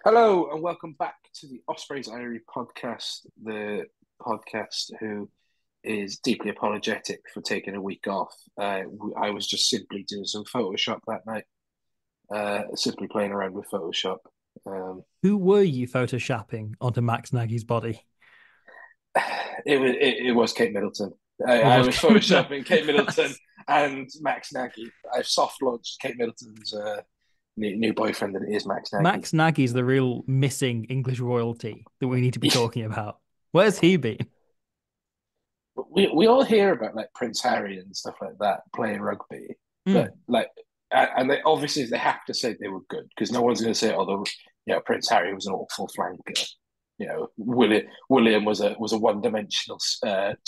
Hello and welcome back to the Ospreys Eyrie podcast, the podcast who is deeply apologetic for taking a week off. I was just simply doing some Photoshop that night, simply playing around with Photoshop. Um, Who were you photoshopping onto Max Nagy's body? it was Kate Middleton. I, It I was was photoshopping Kate Middleton and Max Nagy. I've soft launched Kate Middleton's new boyfriend, and it is Max Nagy. Max Nagy's the real missing English royalty that we need to be talking about. Where's he been? We all hear about like Prince Harry and stuff like that playing rugby, but Mm. like, and they obviously they have to say they were good because no one's going to say, oh, Prince Harry was an awful flanker. William was a one dimensional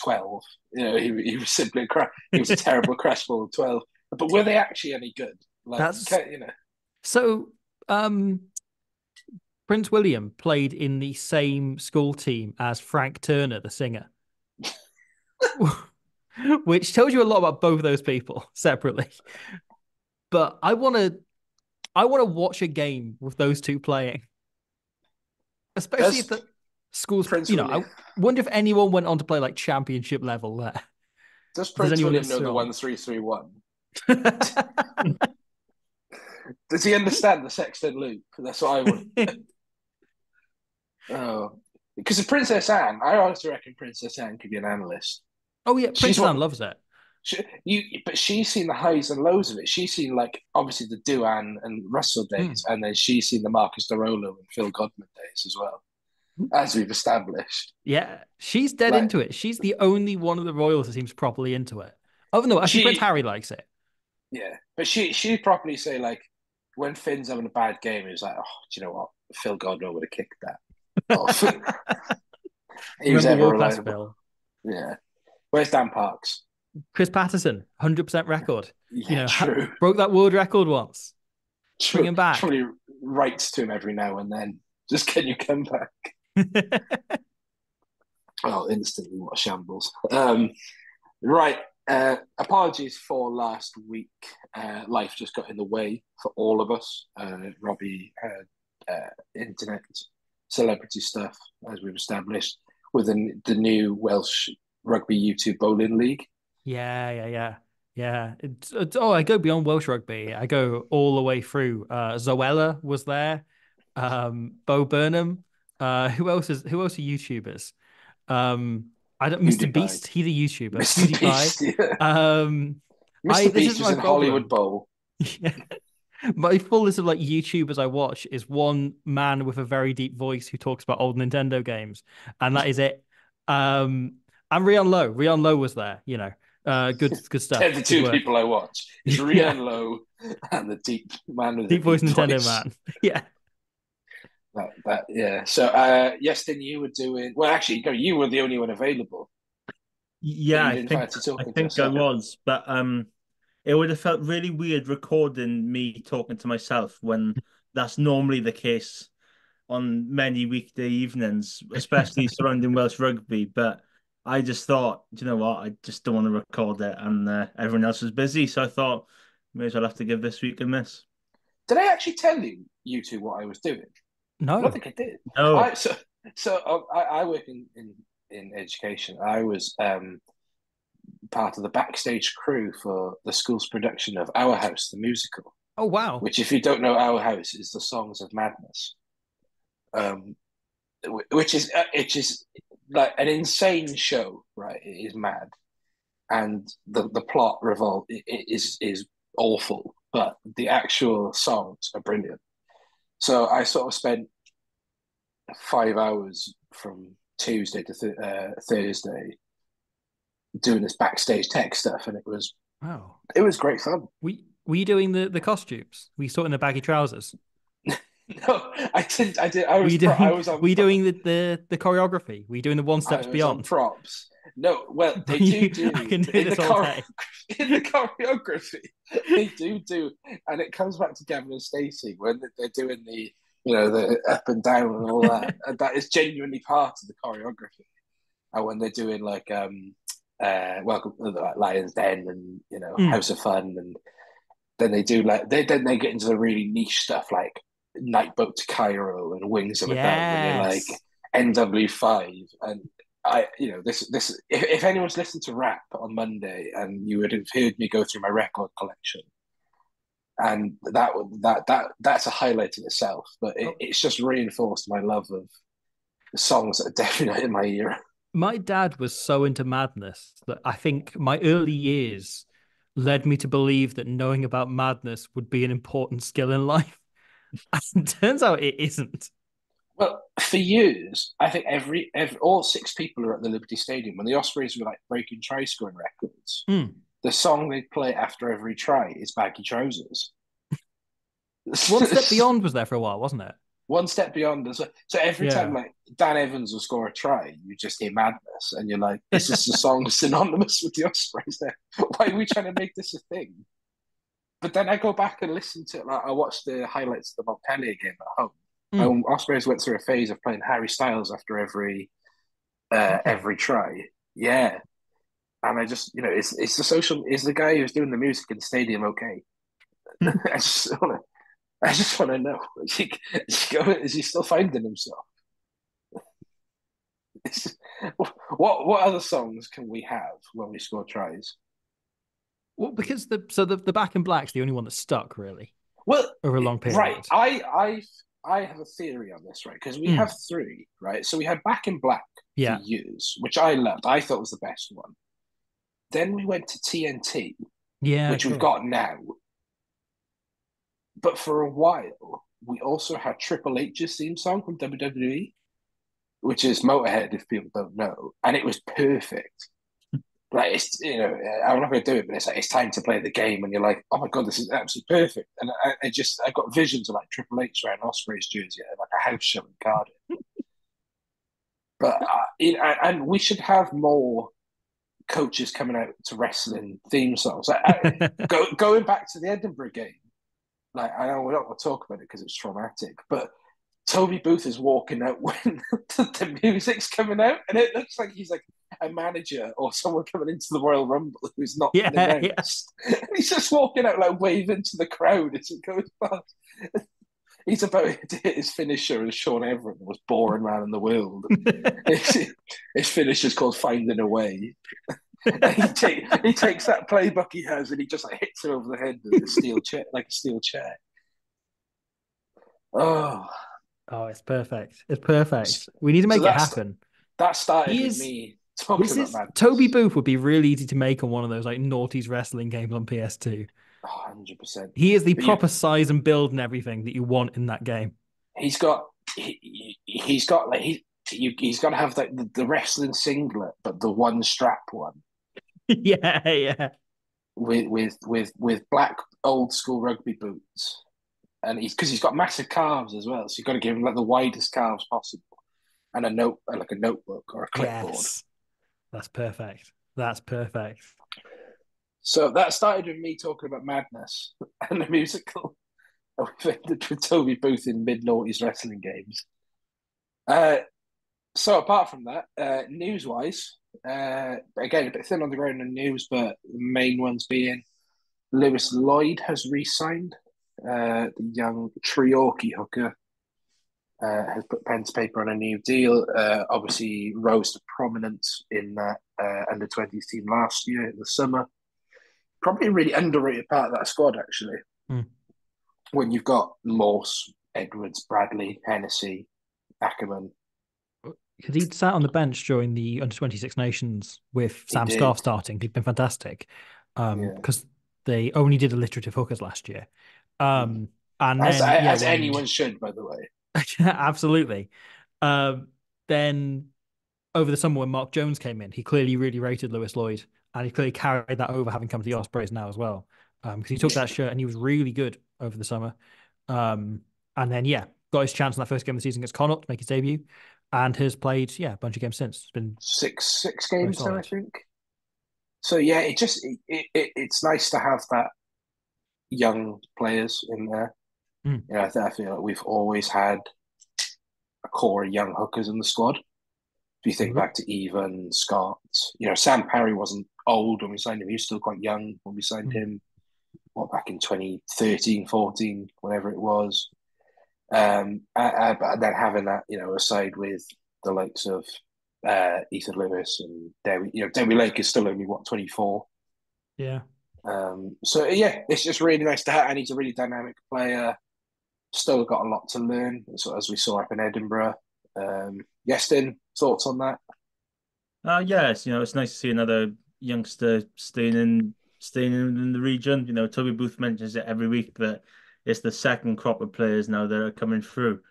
12. He was simply he was a terrible crashball 12. But were they actually any good? Like, That's you know, so. Um, Prince William played in the same school team as Frank Turner, the singer, which tells you a lot about both those people separately. But I want to watch a game with those two playing, especially if does the schools. Prince I William wonder if anyone went on to play like championship level there. does If there's Prince anyone William that's know the strong. 1-3-3-1? Does he understand the sexton loop? That's what I want. Oh, because of Princess Anne, I honestly reckon Princess Anne could be an analyst. Oh yeah, She's Princess Anne what loves it. but she's seen the highs and lows of it. She's seen like obviously the Duan and Russell days, Mm. and then she's seen the Marcus Derolo and Phil Godman days as well, as we've established. Yeah, she's dead Like into it. She's the only one of the royals that seems properly into it. Oh no, actually, Prince she, Harry likes it. yeah, but she'd probably say like when Finn's having a bad game, he was like, oh, do you know what? Phil Godman would have kicked that off. He was Remember ever World Class reliable. Phil? Yeah. Where's Dan Parks? Chris Patterson, 100% record. Yeah, true. Broke that world record once. Bring True. him back. Probably writes to him every now and then. Just can you come back? Oh, instantly, what a shambles. Right. Apologies for last week. Life just got in the way for all of us. Robbie had internet celebrity stuff, as we've established, with the new Welsh Rugby YouTube Bowling League. Yeah, yeah, yeah. Yeah. I go beyond Welsh rugby. I go all the way through. Zoella was there. Bo Burnham. Who else are YouTubers? I don't Mr. PewDiePie. Beast, he's a YouTuber. Mr. PewDiePie. Beast, yeah. I Mr. this Beast is was my in Hollywood problem. Bowl. Yeah. My full list of like YouTubers I watch is one man with a very deep voice who talks about old Nintendo games, and that is it. And Rian Lowe. Rian Lowe was there, good They're stuff. the Good two work. people I watch. It's Yeah. Rian Lowe and the deep man with the Deep voice deep Nintendo voice. man. Yeah. That yeah. So yes, then you were doing well. Actually, no, you were the only one available, but Yeah, you I didn't think fancy I talking to think us. I was, but it would have felt really weird recording me talking to myself when that's normally the case on many weekday evenings, especially surrounding Welsh rugby. But I just thought, do you know what? I just don't want to record it, and everyone else was busy, so I thought may as well have to give this week a miss. Did I actually tell you two what I was doing? I don't No. think I did. No, I I work in education. I was part of the backstage crew for the school's production of Our House, the musical. Oh wow. Which, if you don't know, Our House is the Songs of Madness. Um, which is like an insane show, right? It is mad, and the plot revolt is awful, but the actual songs are brilliant. So I sort of spent 5 hours from Tuesday to Thursday doing this backstage tech stuff, and Wow. it was great fun. Were you doing the costumes? Were you sorting the baggy trousers? No, I did. I did. Were you I doing was on. were you doing the choreography? Were you doing the one I steps was on beyond? props. No, well, they I do can do in the this all day. in the choreography. They do, and it comes back to Gavin and Stacey when they're doing the up and down and all that. And that is genuinely part of the choreography. And when they're doing like welcome like Lions Den and Mm. House of Fun, and then they do like they get into the really niche stuff like Night Boat to Cairo and Wings of a Dove, and you're like Yes. NW5, and this if anyone's listened to rap on Monday, and you would have heard me go through my record collection, and that's a highlight in itself. But it's just reinforced my love of the songs that are definitely not in my era. My dad was so into Madness that I think my early years led me to believe that knowing about Madness would be an important skill in life. And turns out it isn't. Well, for years, I think every all six people are at the Liberty Stadium when the Ospreys were like breaking try scoring records. Mm. The song they play after every try is Baggy Trousers. One Step Beyond was there for a while, wasn't it? One Step Beyond. So every time like Dan Evans will score a try, you just hear Madness, and you're like, this is the song synonymous with the Ospreys. There, why are we trying to make this a thing? But then I go back and listen to it. Like I watched the highlights of the Montpellier game at home. Ospreys went through a phase of playing Harry Styles after every try. Yeah, and I just it's the social. Is the guy who's doing the music in the stadium okay? I just want to know. Is he still finding himself? What other songs can we have when we score tries? Well, because the Back in Black's the only one that stuck really. Well, over a long period. Right. I have a theory on this, right? Because we have three, right? So we had Back in Black for years, which I loved. I thought was the best one. Then we went to TNT, which we've got now. But for a while, we also had Triple H's theme song from WWE, which is Motorhead, if people don't know, and it was perfect. Like I'm not going to do it, but it's like it's time to play the game, and you're like, oh my god, this is absolutely perfect. And I got visions of like Triple H wearing Ospreys jersey at like a house show in Cardiff. But and we should have more coaches coming out to wrestling theme songs. Going back to the Edinburgh game, like I know we don't want to talk about it because it's traumatic, but Toby Booth is walking out when the music's coming out, and it looks like he's like a manager or someone coming into the Royal Rumble who's not been announced. Yeah. And he's just walking out like waving to the crowd as it goes past. He's about to hit his finisher as Sean Everett, the most boring man in the world. His finisher is called Finding a Way. He takes that playbook he has and he just like hits it over the head with a steel chair, like a steel chair. Oh, it's perfect. It's perfect. We need to make it happen. That started with me talking about Madness. Toby Booth would be really easy to make on one of those like noughties wrestling games on PS2. 100%. He is the proper size and build and everything that you want in that game. He's got got to have the wrestling singlet, but the one strap one. Yeah. With black old school rugby boots. And he's got massive calves as well, so you've got to give him like the widest calves possible, and a notebook or a clipboard. Yes. That's perfect. That's perfect. So that started with me talking about Madness and the musical. We've ended with Toby Booth in mid-noughties wrestling games. So apart from that, news-wise, again a bit thin on the ground in news, but the main ones being Lewis Lloyd has re-signed. The young Treorchy hooker has put pen to paper on a new deal. Obviously rose to prominence in that under-20s team last year in the summer. Probably a really underrated part of that squad, actually. When you've got Morse, Edwards, Bradley, Hennessy, Ackerman. Because he'd sat on the bench during the under-26 Nations with Sam Scarf starting. He'd been fantastic. Because they only did alliterative hookers last year. And as anyone should, by the way. Absolutely. Then over the summer when Mark Jones came in, he clearly really rated Lewis Lloyd, and he clearly carried that over, having come to the Ospreys now as well. Because he took that shirt and he was really good over the summer. And then got his chance in that first game of the season against Connacht to make his debut, and has played a bunch of games since. It's been six games now, I think. So it's nice to have that young players in there. I feel like we've always had a core of young hookers in the squad. If you think back to Even, Scott, Sam Parry wasn't old when we signed him. He was still quite young when we signed him. Back in 2013, 14, whatever it was. But then having that, aside with the likes of Ethan Lewis and Dewi, Dewi Lake is still only what 24. Yeah. So yeah, it's just really nice to have, and he's a really dynamic player. Still got a lot to learn, as we saw up in Edinburgh. Yestin, thoughts on that? Yes, it's nice to see another youngster staying in the region. Toby Booth mentions it every week that it's the second crop of players now that are coming through.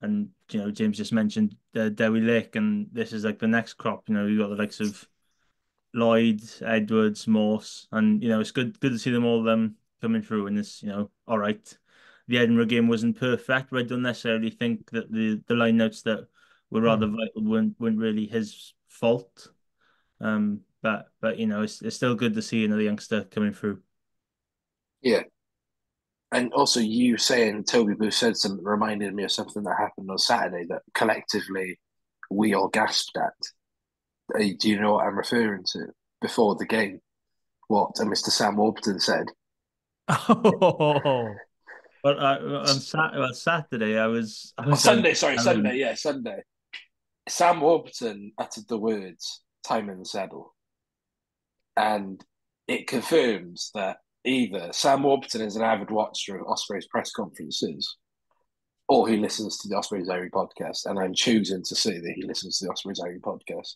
And James just mentioned Dewi Lake, and this is like the next crop. You got the likes of Lloyd, Edwards, Morse, and it's good to see them all coming through. And this, all right. The Edinburgh game wasn't perfect, but I don't necessarily think that the lineouts that were rather vital weren't really his fault. But it's still good to see another youngster coming through. Yeah, and also you saying Toby Booth said something reminded me of something that happened on Saturday that collectively we all gasped at. Do you know what I'm referring to? Before the game, what Mr. Sam Warburton said. Oh, But on Saturday, I was down Sunday, sorry, Sunday, yeah, Sunday. Sam Warburton uttered the words "time in the saddle," and it confirms that either Sam Warburton is an avid watcher of Ospreys press conferences, or he listens to the Ospreys Eyrie podcast. And I'm choosing to say that he listens to the Ospreys Eyrie podcast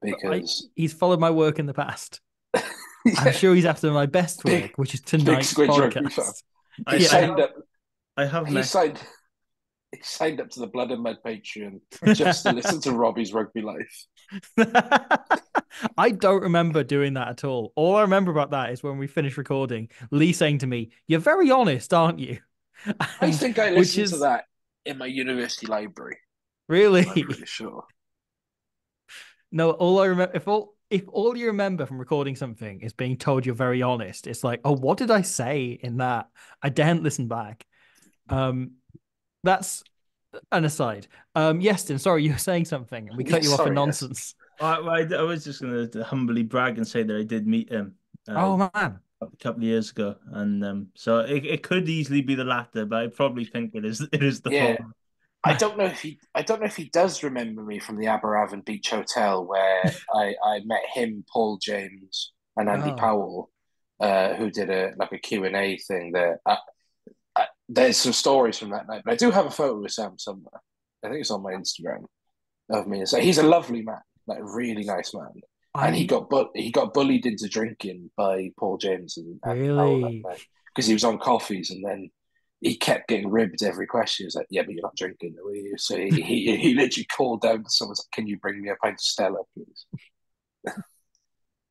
because he's followed my work in the past. I'm yeah, sure he's after my best big, work, which is big tonight's Squidge rugby fan. podcast. I, He I Yeah. signed have up. I have He met. signed. He signed up to the Blood and Mud Patreon just to listen to Robbie's rugby life. I don't remember doing that at all. All I remember about that is when we finished recording, Lee saying to me, "You're very honest, aren't you?" I And think I which listened to is that in my university library. I'm really pretty sure. no. All I remember, if all you remember from recording something is being told you're very honest, it's like, oh, what did I say in that? I daren't listen back. Um, that's an aside. Yestin, sorry, you were saying something, and we cut Yes, you off for sorry, yes. nonsense. I was just going to humbly brag and say that I did meet him Oh man. a couple of years ago, and so it could easily be the latter, but I probably think it is the Yeah. former. I don't know if he does remember me from the Aberavon Beach Hotel where I met him, Paul James, and Andy Oh, Powell, who did a Q&A thing there. There's some stories from that night, but I do have a photo with Sam somewhere. I think it's on my Instagram of me. So he's a lovely man, like a really nice man. And I he got bullied into drinking by Paul James and Andy Powell that really. night because he was on coffees, and then he kept getting ribbed every question. He was like, "Yeah, but you're not drinking, are you?" So he literally called down to someone, like, "Can you bring me a pint of Stella, please?"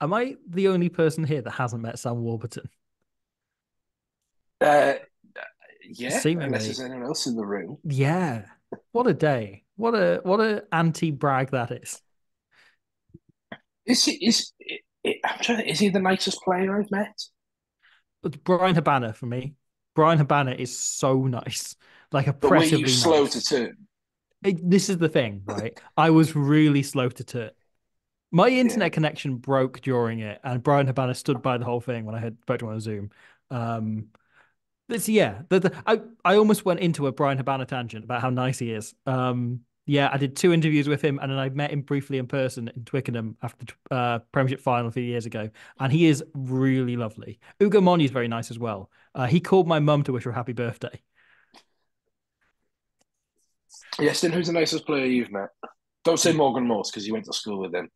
Am I the only person here that hasn't met Sam Warburton? Uh, yeah, unless there's Seemingly, anyone else in the room. yeah. What a day! What a anti-brag that is. Is he I'm trying. Is he the nicest player I've met? But Brian Habana for me. Brian Habana is so nice, like But were you oppressively slow to nice. turn? This is the thing, right? I was really slow to turn. My Yeah. internet connection broke during it, and Brian Habana stood by the whole thing when I had spoke to him on Zoom. Um, yeah, I almost went into a Brian Habana tangent about how nice he is. Yeah, I did two interviews with him, and then I met him briefly in person in Twickenham after the Premiership final a few years ago, and he is really lovely. Ugo Moni is very nice as well. He called my mum to wish her a happy birthday. Yes, then who's the nicest player you've met? Don't say Morgan Morse because you went to school with him.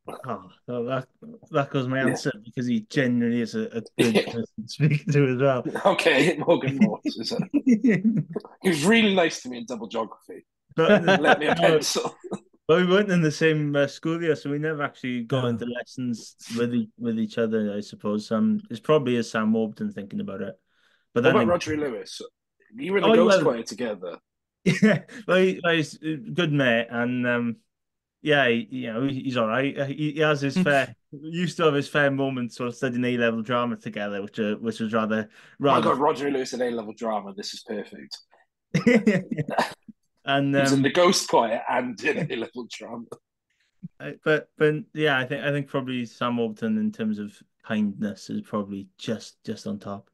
Oh, so that goes my Yeah. answer because he genuinely is a good Yeah. person to speak to as well. Okay, Morgan Morse. He was really nice to me in double geography. But Lent me a no, pencil. well, we weren't in the same school year, so we never actually got No. into lessons with each other. I suppose it's probably as Sam Warburton thinking about it. But What then, about Roger Lewis? You were in the oh Ghost well, Choir together. yeah, well, he's a good mate, and yeah, he's all right. He has his fair, used to have his fair moments while studying A-level drama together, which was rather Oh my rather. God, Roger Lewis in A-level drama. This is perfect. And He was in the Ghost Choir and in A-level drama. but yeah, I think probably Sam Overton in terms of kindness is probably just on top.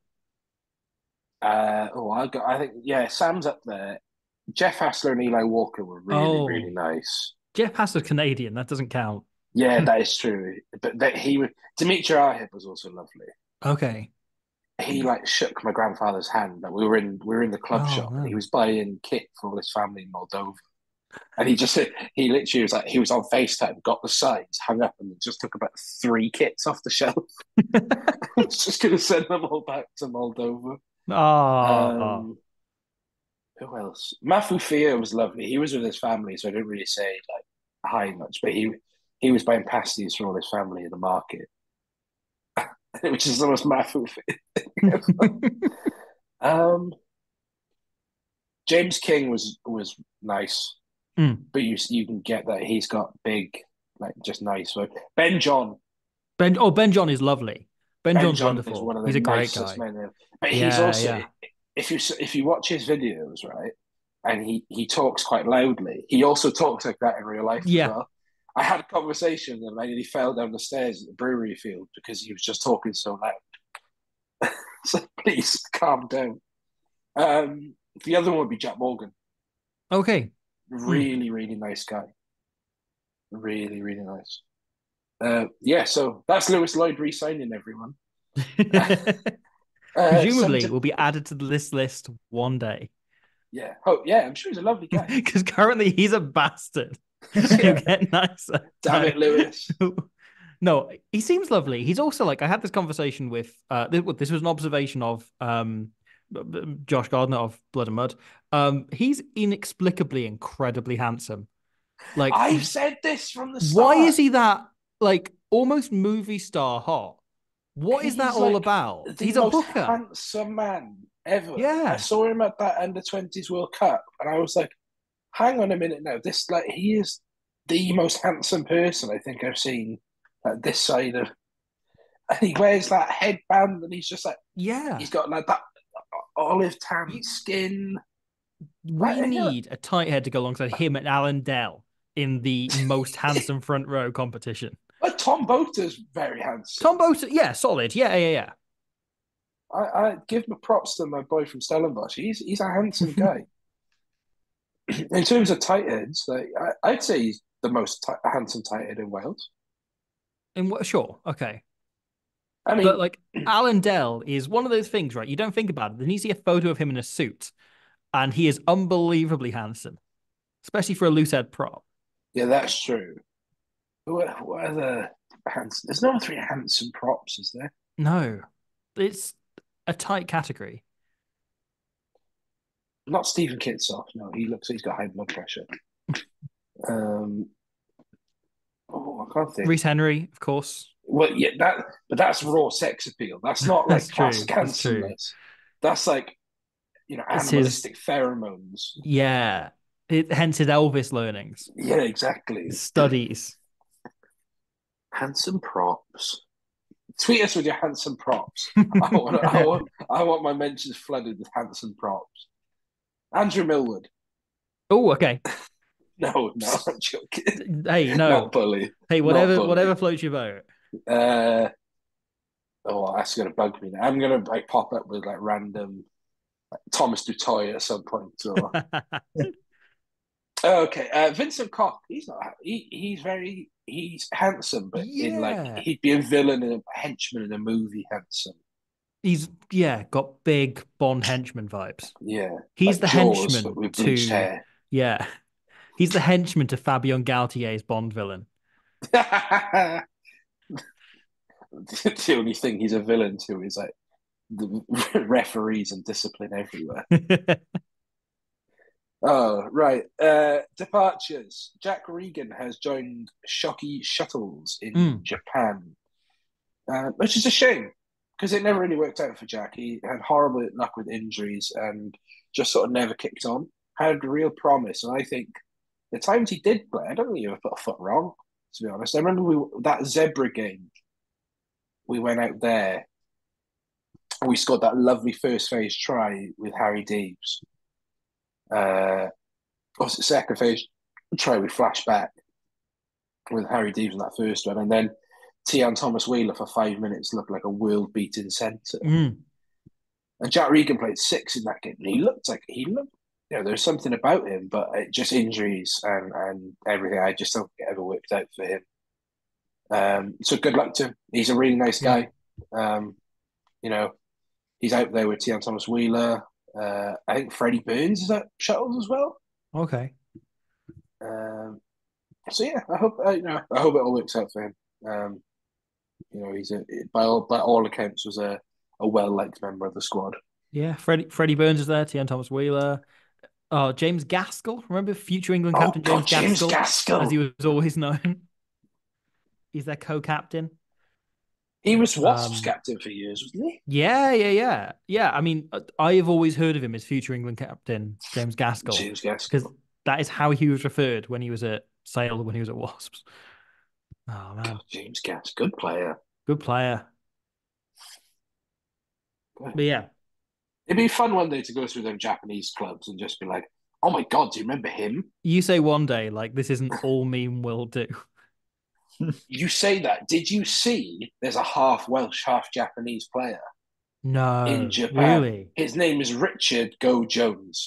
I think Sam's up there. Jeff Hassler and Eli Walker were really, really Oh, nice. Jeff Hassler's Canadian. That doesn't count. Yeah, that is true. But Dimitri Arhip was also lovely. Okay. He like shook my grandfather's hand. Like we were in the club Oh shop and he man. was buying kit for all his family in Moldova. And he literally was like he was on FaceTime, got the size, hung up, and just took about 3 kits off the shelf. I was just gonna send them all back to Moldova. Oh. Um, who else? Mafufia was lovely. He was with his family, so I didn't really say like hi much, but he was buying pasties for all his family in the market, which is the most Mafufia thing ever. Um, James King was nice, Mm. but you can get that he's got big, like just nice. So Ben John is lovely. Ben Ben John's John is one wonderful. of the He's a great nicest guy. men ever. But he's Yeah, also yeah. if you watch his videos, right, and he talks quite loudly. He also talks like that in real life as Yeah. well. I had a conversation with him and he fell down the stairs at the brewery field because he was just talking so loud. So please calm down. The other one would be Jack Morgan. Okay. Mm. Really, really nice guy. Really, really nice. So that's Lewis Lloyd re-signing everyone. Presumably Some will be added to this list one day. Yeah. Oh, yeah. I'm sure he's a lovely guy. Because currently he's a bastard. You Yeah. get nicer. Damn it, Lewis. No, he seems lovely. He's also like I had this conversation with this was an observation of Josh Gardner of Blood and Mud. He's inexplicably incredibly handsome. Like I've said this from the why start. is he that like almost movie star hot? What is that He's all like about? the He's a most hooker. handsome man ever. I Yeah. saw him at that under 20s World Cup, and I was like, "Hang on a minute now. He is the most handsome person I think I've seen at this side of." And he wears that headband, and he's just like Yeah. he's got like that olive tan You, skin. we need a tight head to go alongside him and Alan Dell in the most handsome front row competition. Like Tom Bota's very handsome. Tom Bota, yeah, solid. Yeah. I give my props to my boy from Stellenbosch. He's a handsome guy. In terms of tight heads, I'd say he's the most handsome tight head in Wales. And what? Sure, okay. I But mean, like Alan Dell is one of those things, right? You don't think about it. Then you see a photo of him in a suit, and he is unbelievably handsome, especially for a loose head prop. yeah, that's true. What are the handsome? There's no three handsome props, is there? No, it's a tight category. Not Stephen Kitsoff. No, he's got high blood pressure. Um, I can't think. Reese Henry, of course. Well, yeah, but that's raw sex appeal. That's not like That's true. classic That's true. handsomeness. That's like It's his, animalistic pheromones. yeah. Hence his Elvis learnings, Yeah, exactly. his studies. Handsome props. Tweet us with your handsome props. I want my mentions flooded with handsome props. Andrew Millwood. Oh, okay. No, I'm joking. Hey, no. Not bully. Hey, Not bully. whatever floats your boat. That's gonna bug me now. I'm gonna like pop up with like random Thomas Dutoy at some point. So okay, Vincent Koch. He's not. He's handsome, but in like Yeah. he'd be a villain and a henchman in a movie. Handsome. He's got big Bond henchman vibes. Yeah, He's like the Jaws, henchman but with bleached to hair. yeah. He's the henchman to Fabien Galtier's Bond villain. The only thing he's a villain to is like the referees and discipline everywhere. Oh, right. Departures. Jack Regan has joined Shockey Shuttles in Japan, which is a shame because it never really worked out for Jack. He had horrible luck with injuries and just sort of never kicked on. Had real promise, and I think the times he did play, I don't think he ever put a foot wrong. To be honest, I remember that Zebra game. We went out there and we scored that lovely first phase try with Harry Deeves. Was it second phase try we flash back with Harry Deeves in that first one, and then Tian Thomas Wheeler for 5 minutes looked like a world beating centre. And Jack Regan played 6 in that game, and he looked. There's something about him, but just injuries and everything. I just don't think it ever worked out for him. So good luck to him. He's a really nice Yeah. guy. He's out there with Tian Thomas Wheeler. I think Freddie Burns is at shuttles as well. Okay. So yeah, I hope it all works out for him. He's by all accounts was a well liked member of the squad. Yeah, Freddie Burns is there, Tian Thomas Wheeler. Oh, James Gaskell. Remember future England Oh captain God, James James Gaskell, as he Gaskell. was always known. He's their co-captain. He was Wasps Um, captain for years, wasn't he? yeah. I mean, I have always heard of him as future England captain James Gaskell James because Gaskell. that is how he was referred when he was at Sale, when he was at Wasps. Oh man, God, James Gaskell, good player. good player. Good. But yeah, It'd be fun one day to go through them Japanese clubs and just be like, "Oh my God, do you remember him?" you say one day like this isn't all meme will do. You say that. Did you see? There's a half Welsh, half Japanese player in No, Japan. really. His name is Richard Go Jones.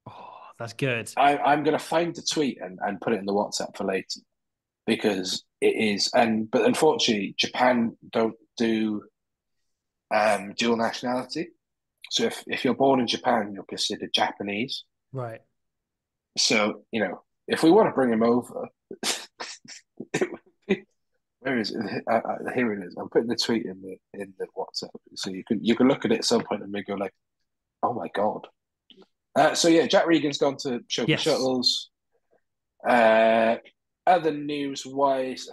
Oh, that's good. I'm going to find the tweet and put it in the WhatsApp for later because it is. But unfortunately, Japan don't do dual nationality. So if you're born in Japan, you're considered Japanese. Right. So if we want to bring him over, where is it? Here it is. I'm putting the tweet in the WhatsApp, so you can look at it at some point and maybe go like, "Oh my God." So yeah, Jack Regan's gone to Chopin Yes. Shuttles. Other news wise,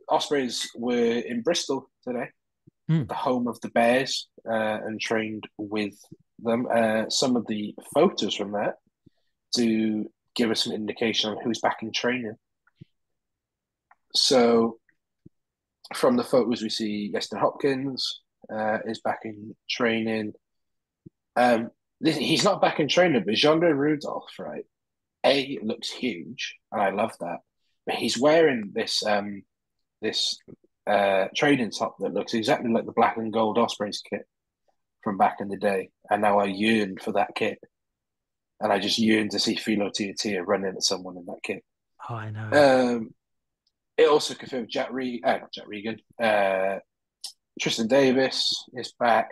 Ospreys were in Bristol today, the home of the Bears, and trained with them. Some of the photos from that to give us some indication on who's back in training. So from the photos, we see Weston Hopkins is back in training. He's not back in training, but Jean-Claude Rudolph, right? It looks huge, and I love that. But he's wearing this training top that looks exactly like the black and gold Ospreys kit from back in the day. And now I yearn for that kit. And I just yearn to see Philo Tia running at someone in that kit. Oh, I know. It also confirmed not Jack Regan. Tristan Davis is back.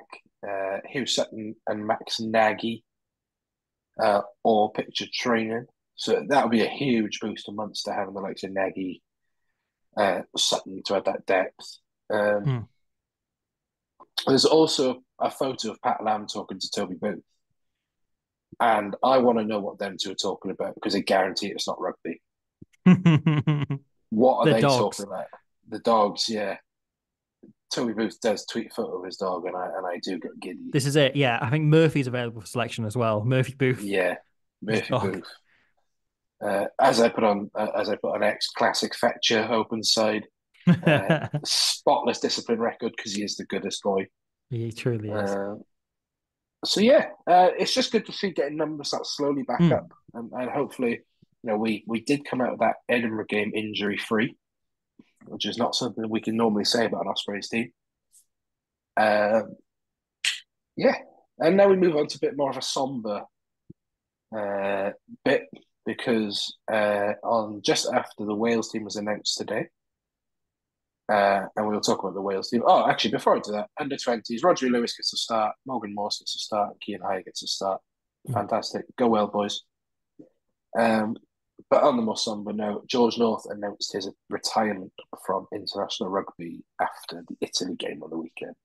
Hugh Sutton and Max Nagy all picture training. So that'll be a huge boost of Munster having the likes of Nagy, Sutton to add that depth. There's also a photo of Pat Lam talking to Toby Booth. And I want to know what them two are talking about because I guarantee it's not rugby. What are The they dogs. talking about? The dogs, yeah. Toby Booth does tweet a photo of his dog, and I do get giddy. This is it. Yeah, I think Murphy's available for selection as well. Murphy Booth. Yeah, His Murphy dog. Booth. As I put on X, classic Fetcher open side, spotless discipline record because he is the goodest boy. He truly is. So yeah, it's just good to see getting numbers that slowly back up, and hopefully, we did come out of that Edinburgh game injury free, which is not something we can normally say about an Ospreys team. Yeah, and now we move on to a bit more of a somber bit because on just after the Wales team was announced today, and we'll talk about the Wales team. Oh, actually, before I do that, under-20s, Roger Lewis gets a start, Morgan Morse gets a start, Kean High gets a start. Fantastic. Go well, boys. But on the more somber note, George North announced his retirement from international rugby after the Italy game on the weekend.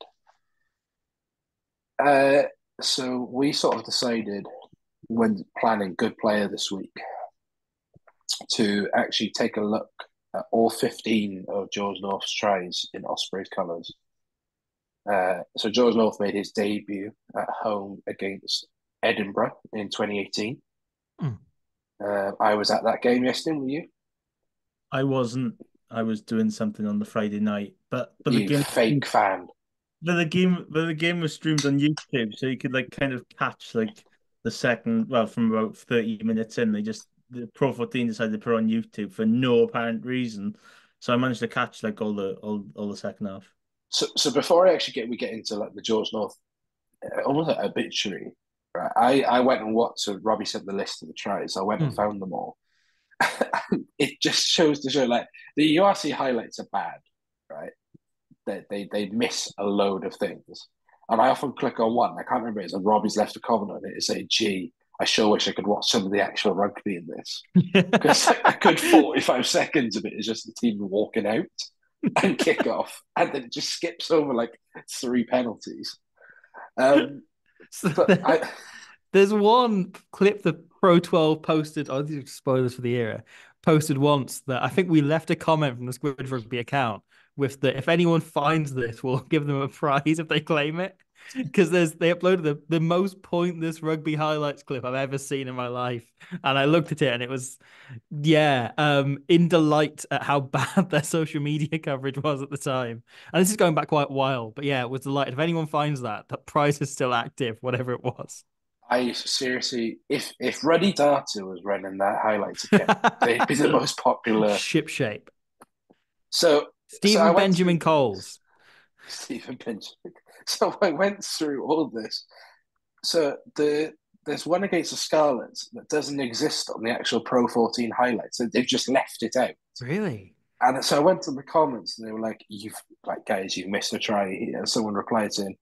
So we sort of decided when planning good player this week to actually take a look at all 15 of George North's tries in Ospreys colours. So George North made his debut at home against Edinburgh in 2018. I was at that game yesterday, were you? I wasn't. I was doing something on the Friday night, but you the game fake fan. But the game was streamed on YouTube, so you could kind of catch the second, well, from about 30 minutes in, the Pro 14 decided to put it on YouTube for no apparent reason. So I managed to catch all the second half. So before I actually get into the George North almost an obituary. Right, I went and watched. So Robbie sent the list of the tries. I went and Hmm. found them all. It just shows to show like the URC highlights are bad, right? They miss a load of things. And I often click on one. I can't remember it. And Robbie's left a comment on it to say, "Gee, I sure wish I could watch some of the actual rugby in this." Because like, a good 45 seconds of it is just the team walking out and kick off, and then it just skips over like three penalties. Um, So but I there's one clip the Pro 12 posted. Oh, these are spoilers for the era. Posted once that I think we left a comment from the Squid Rugby account with the if anyone finds this, we'll give them a prize if they claim it. Because they uploaded the most pointless rugby highlights clip I've ever seen in my life. And I looked at it and it was in delight at how bad their social media coverage was at the time. And this is going back quite a while, but yeah, it was delighted. If anyone finds that prize is still active, whatever it was. I seriously, if Ruddy Darter was running that highlights account, they'd be the most popular. Ship shape. So I Stephen went through Benjamin Coles. Stephen Benjamin. So I went through all this. So there's one against the Scarlets that doesn't exist on the actual Pro 14 highlights. They've just left it out. Really? And so I went to the comments and they were like, "You've like guys, you've missed a try here." And someone replied saying,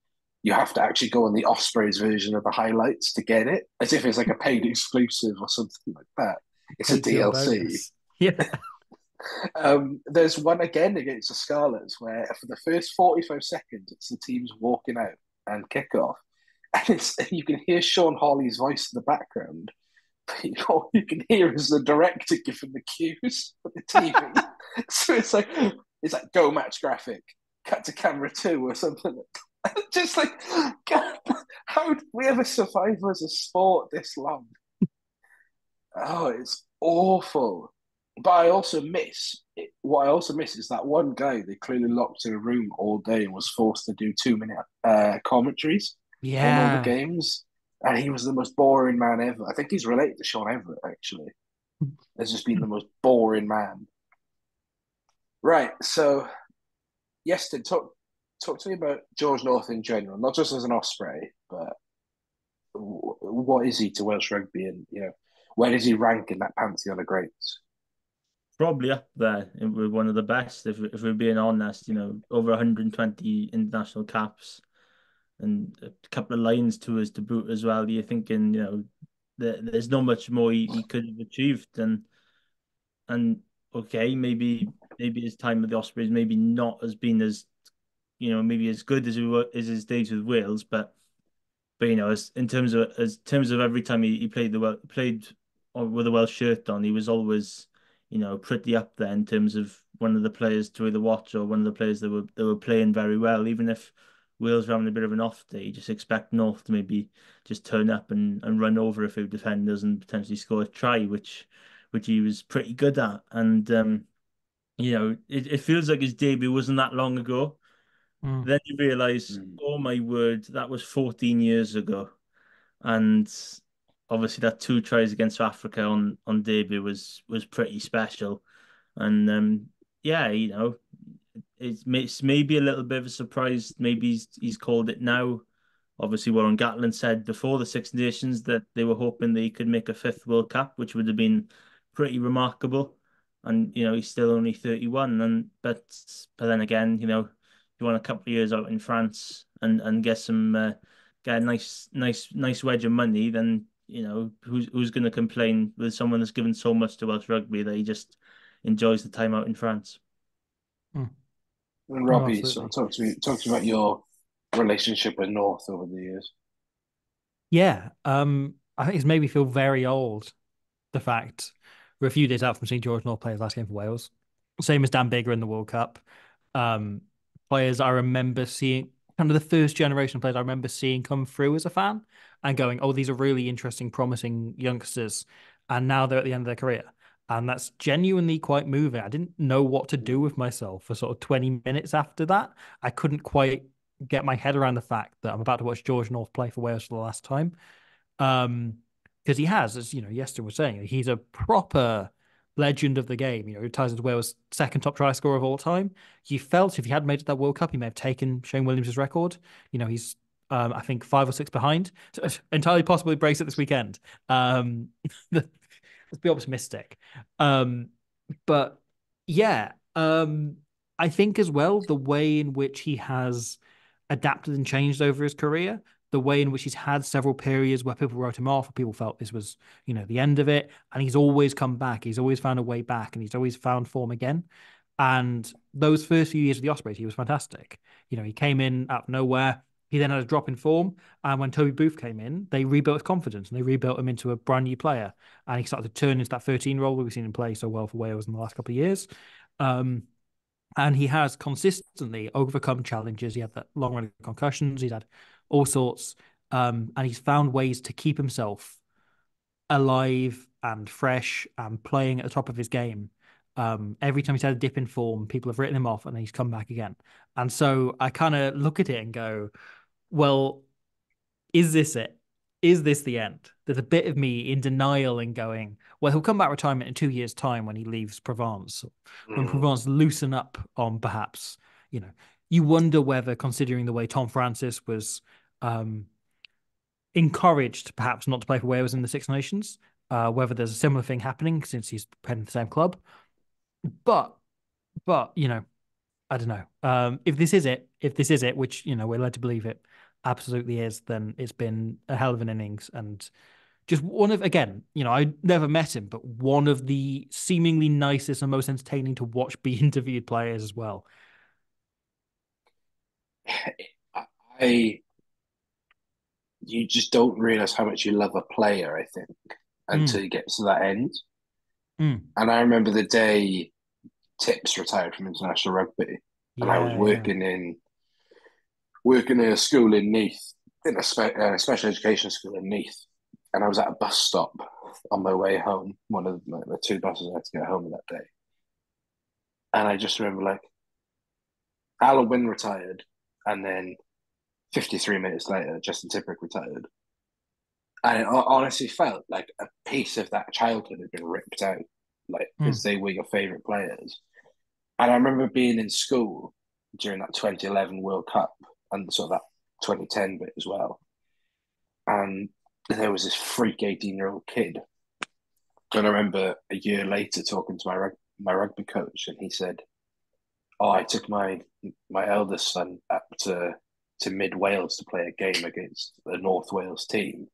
"You have to actually go on the Ospreys version of the highlights to get it, as if it's like a paid exclusive or something like that. It's a Patreon DLC." bonus. Yeah. There's one again against the Scarlets where for the first 45 seconds, it's the teams walking out and kick off. And you can hear Sean Hawley's voice in the background. But all you can hear is the director giving the cues for the TV. So it's like go match graphic, cut to camera two or something. Just like, God, how did we ever survive as a sport this long? Oh, it's awful. But I also miss what I also miss is that one guy they clearly locked in a room all day and was forced to do 2 minute commentaries in all the Yeah. games. And he was the most boring man ever. I think he's related to Sean Everett, actually. Has just been the most boring man. Right. So, Yeston, talk to me about George North in general, not just as an Osprey, but what is he to Welsh rugby, and where does he rank in that pantheon of greats? Probably up there with one of the best, if we're being honest. Over 120 international caps and a couple of lines to his debut as well. You're thinking, there's not much more he could have achieved, and okay, maybe his time with the Ospreys maybe not has been as maybe as good as his days with Wales, but as in terms of every time he played with a Welsh shirt on, he was always pretty up there in terms of one of the players to either watch or one of the players that were playing very well. Even if Wales were having a bit of an off day, you just expect North to maybe just turn up and run over a few defenders and potentially score a try, which he was pretty good at. And it feels like his debut wasn't that long ago. Mm. Then you realize, Mm. oh my word, that was 14 years ago. And obviously that two tries against South Africa on debut was pretty special. And yeah, it's maybe a little bit of a surprise. Maybe he's called it now. Obviously, Warren Gatland said before the Six Nations that they were hoping that he could make a fifth World Cup, which would have been pretty remarkable. And he's still only 31. But then again, you want a couple of years out in France and get a nice wedge of money, then who's going to complain with someone that's given so much to Welsh rugby that he just enjoys the time out in France. Mm. And Oh, Robbie, so absolutely. talk to me about your relationship with North over the years. Yeah. I think it's made me feel very old, the fact we're a few days out from seeing George North play his last game for Wales. Same as Dan Bigger in the World Cup. Um, Players I remember seeing, kind of the first generation of players I remember seeing come through as a fan and going, oh, these are really interesting, promising youngsters. And now they're at the end of their career. And that's genuinely quite moving. I didn't know what to do with myself for sort of 20 minutes after that. I couldn't quite get my head around the fact that I'm about to watch George North play for Wales for the last time. Because he has, as Yeston was saying, he's a proper legend of the game. He ties into Wales' second top try scorer of all time. You felt if he had made it that World Cup, he may have taken Shane Williams' record. He's I think 5 or 6 behind. So it's entirely possible he breaks it this weekend. Let's be optimistic. But yeah, I think as well the way in which he has adapted and changed over his career, the way in which he's had several periods where people wrote him off, or people felt this was, the end of it, and he's always come back. He's always found a way back, and he's always found form again. And those first few years of the Ospreys, he was fantastic. He came in out of nowhere. He then had a drop in form, and when Toby Booth came in, they rebuilt his confidence and they rebuilt him into a brand new player. And he started to turn into that 13 role that we've seen him play so well for Wales in the last couple of years. And he has consistently overcome challenges. He had that long run of concussions. He's had all sorts, and he's found ways to keep himself alive and fresh and playing at the top of his game. Every time he's had a dip in form, people have written him off, and then he's come back again. And so I kind of look at it and go, well, is this it? Is this the end? There's a bit of me in denial and going, well, he'll come back retirement in 2 years' time when he leaves Provence, when Provence loosen up on perhaps, you wonder whether, considering the way Tom Francis was encouraged perhaps not to play for Wales in the Six Nations, whether there's a similar thing happening since he's playing the same club. But I don't know. If this is it, which we're led to believe it absolutely is, then it's been a hell of an innings, and just one of, again, I never met him, but one of the seemingly nicest and most entertaining to watch be interviewed players as well. You just don't realize how much you love a player, I think, until you get to that end. And I remember the day Tips retired from international rugby, and I was working in a school in Neath, in a special education school in Neath, and I was at a bus stop on my way home, one of the 2 buses I had to get home that day, and I just remember Alan Wynne retired, and then 53 minutes later, Justin Tipuric retired, and it honestly felt like a piece of that childhood had been ripped out, because they were your favourite players. And I remember being in school during that 2011 World Cup and sort of that 2010 bit as well. And there was this freak 18-year-old kid. And I remember a year later talking to my rugby coach, and he said, "Oh, I took my eldest son up to mid Wales to play a game against the North Wales team.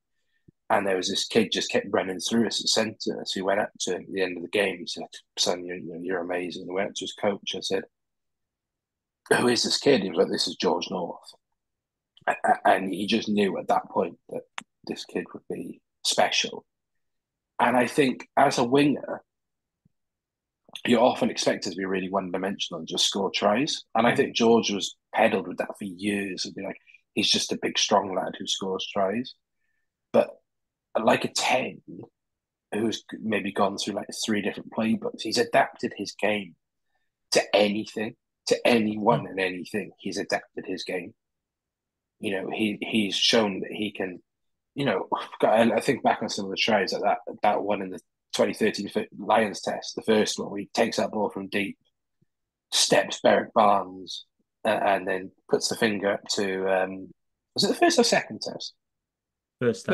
And there was this kid just kept running through us at centre. So he went up to him at the end of the game. He said, 'Son, you're amazing.' He went up to his coach and said, 'Who is this kid?' He was like, 'This is George North.' And he just knew at that point that this kid would be special. And I think as a winger, you're often expected to be really one-dimensional and just score tries. And I think George was peddled with that for years. It'd be like, he's just a big, strong lad who scores tries. But like a 10 who's maybe gone through 3 different playbooks, he's adapted his game to anything, to anyone and anything. He's adapted his game. He's shown that he can, I think back on some of the tries like that one in the 2013 Lions test, the first one, where he takes that ball from deep, steps Berwick Barnes, and then puts the finger up to, was it the first or second test? First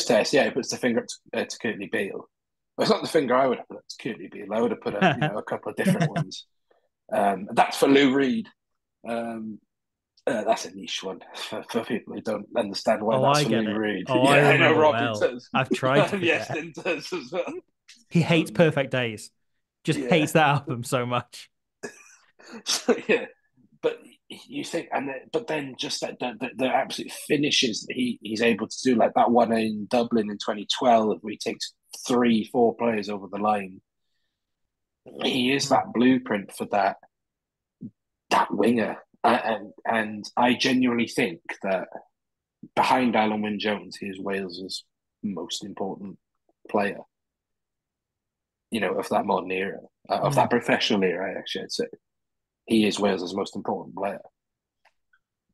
test, yeah. He puts the finger up to Courtney Beale. Well, it's not the finger I would have put up to Courtney Beale. I would have put up, a couple of different ones. That's for Lou Reed. That's a niche one for people who don't understand why that's for Lou Reed. I know Robbie well. does. I've tried to Yes, Yes, does as well. He hates Perfect Days. Just hates that album so much. Yeah, but you think, but then just the absolute finishes that he's able to do, like that one in Dublin in 2012, where he takes 3-4 players over the line. He is that blueprint for that winger, and I genuinely think that behind Alan Wynne-Jones, he is Wales's most important player. Of that modern era, of that professional era, actually, I'd say. He is Wales's most important player,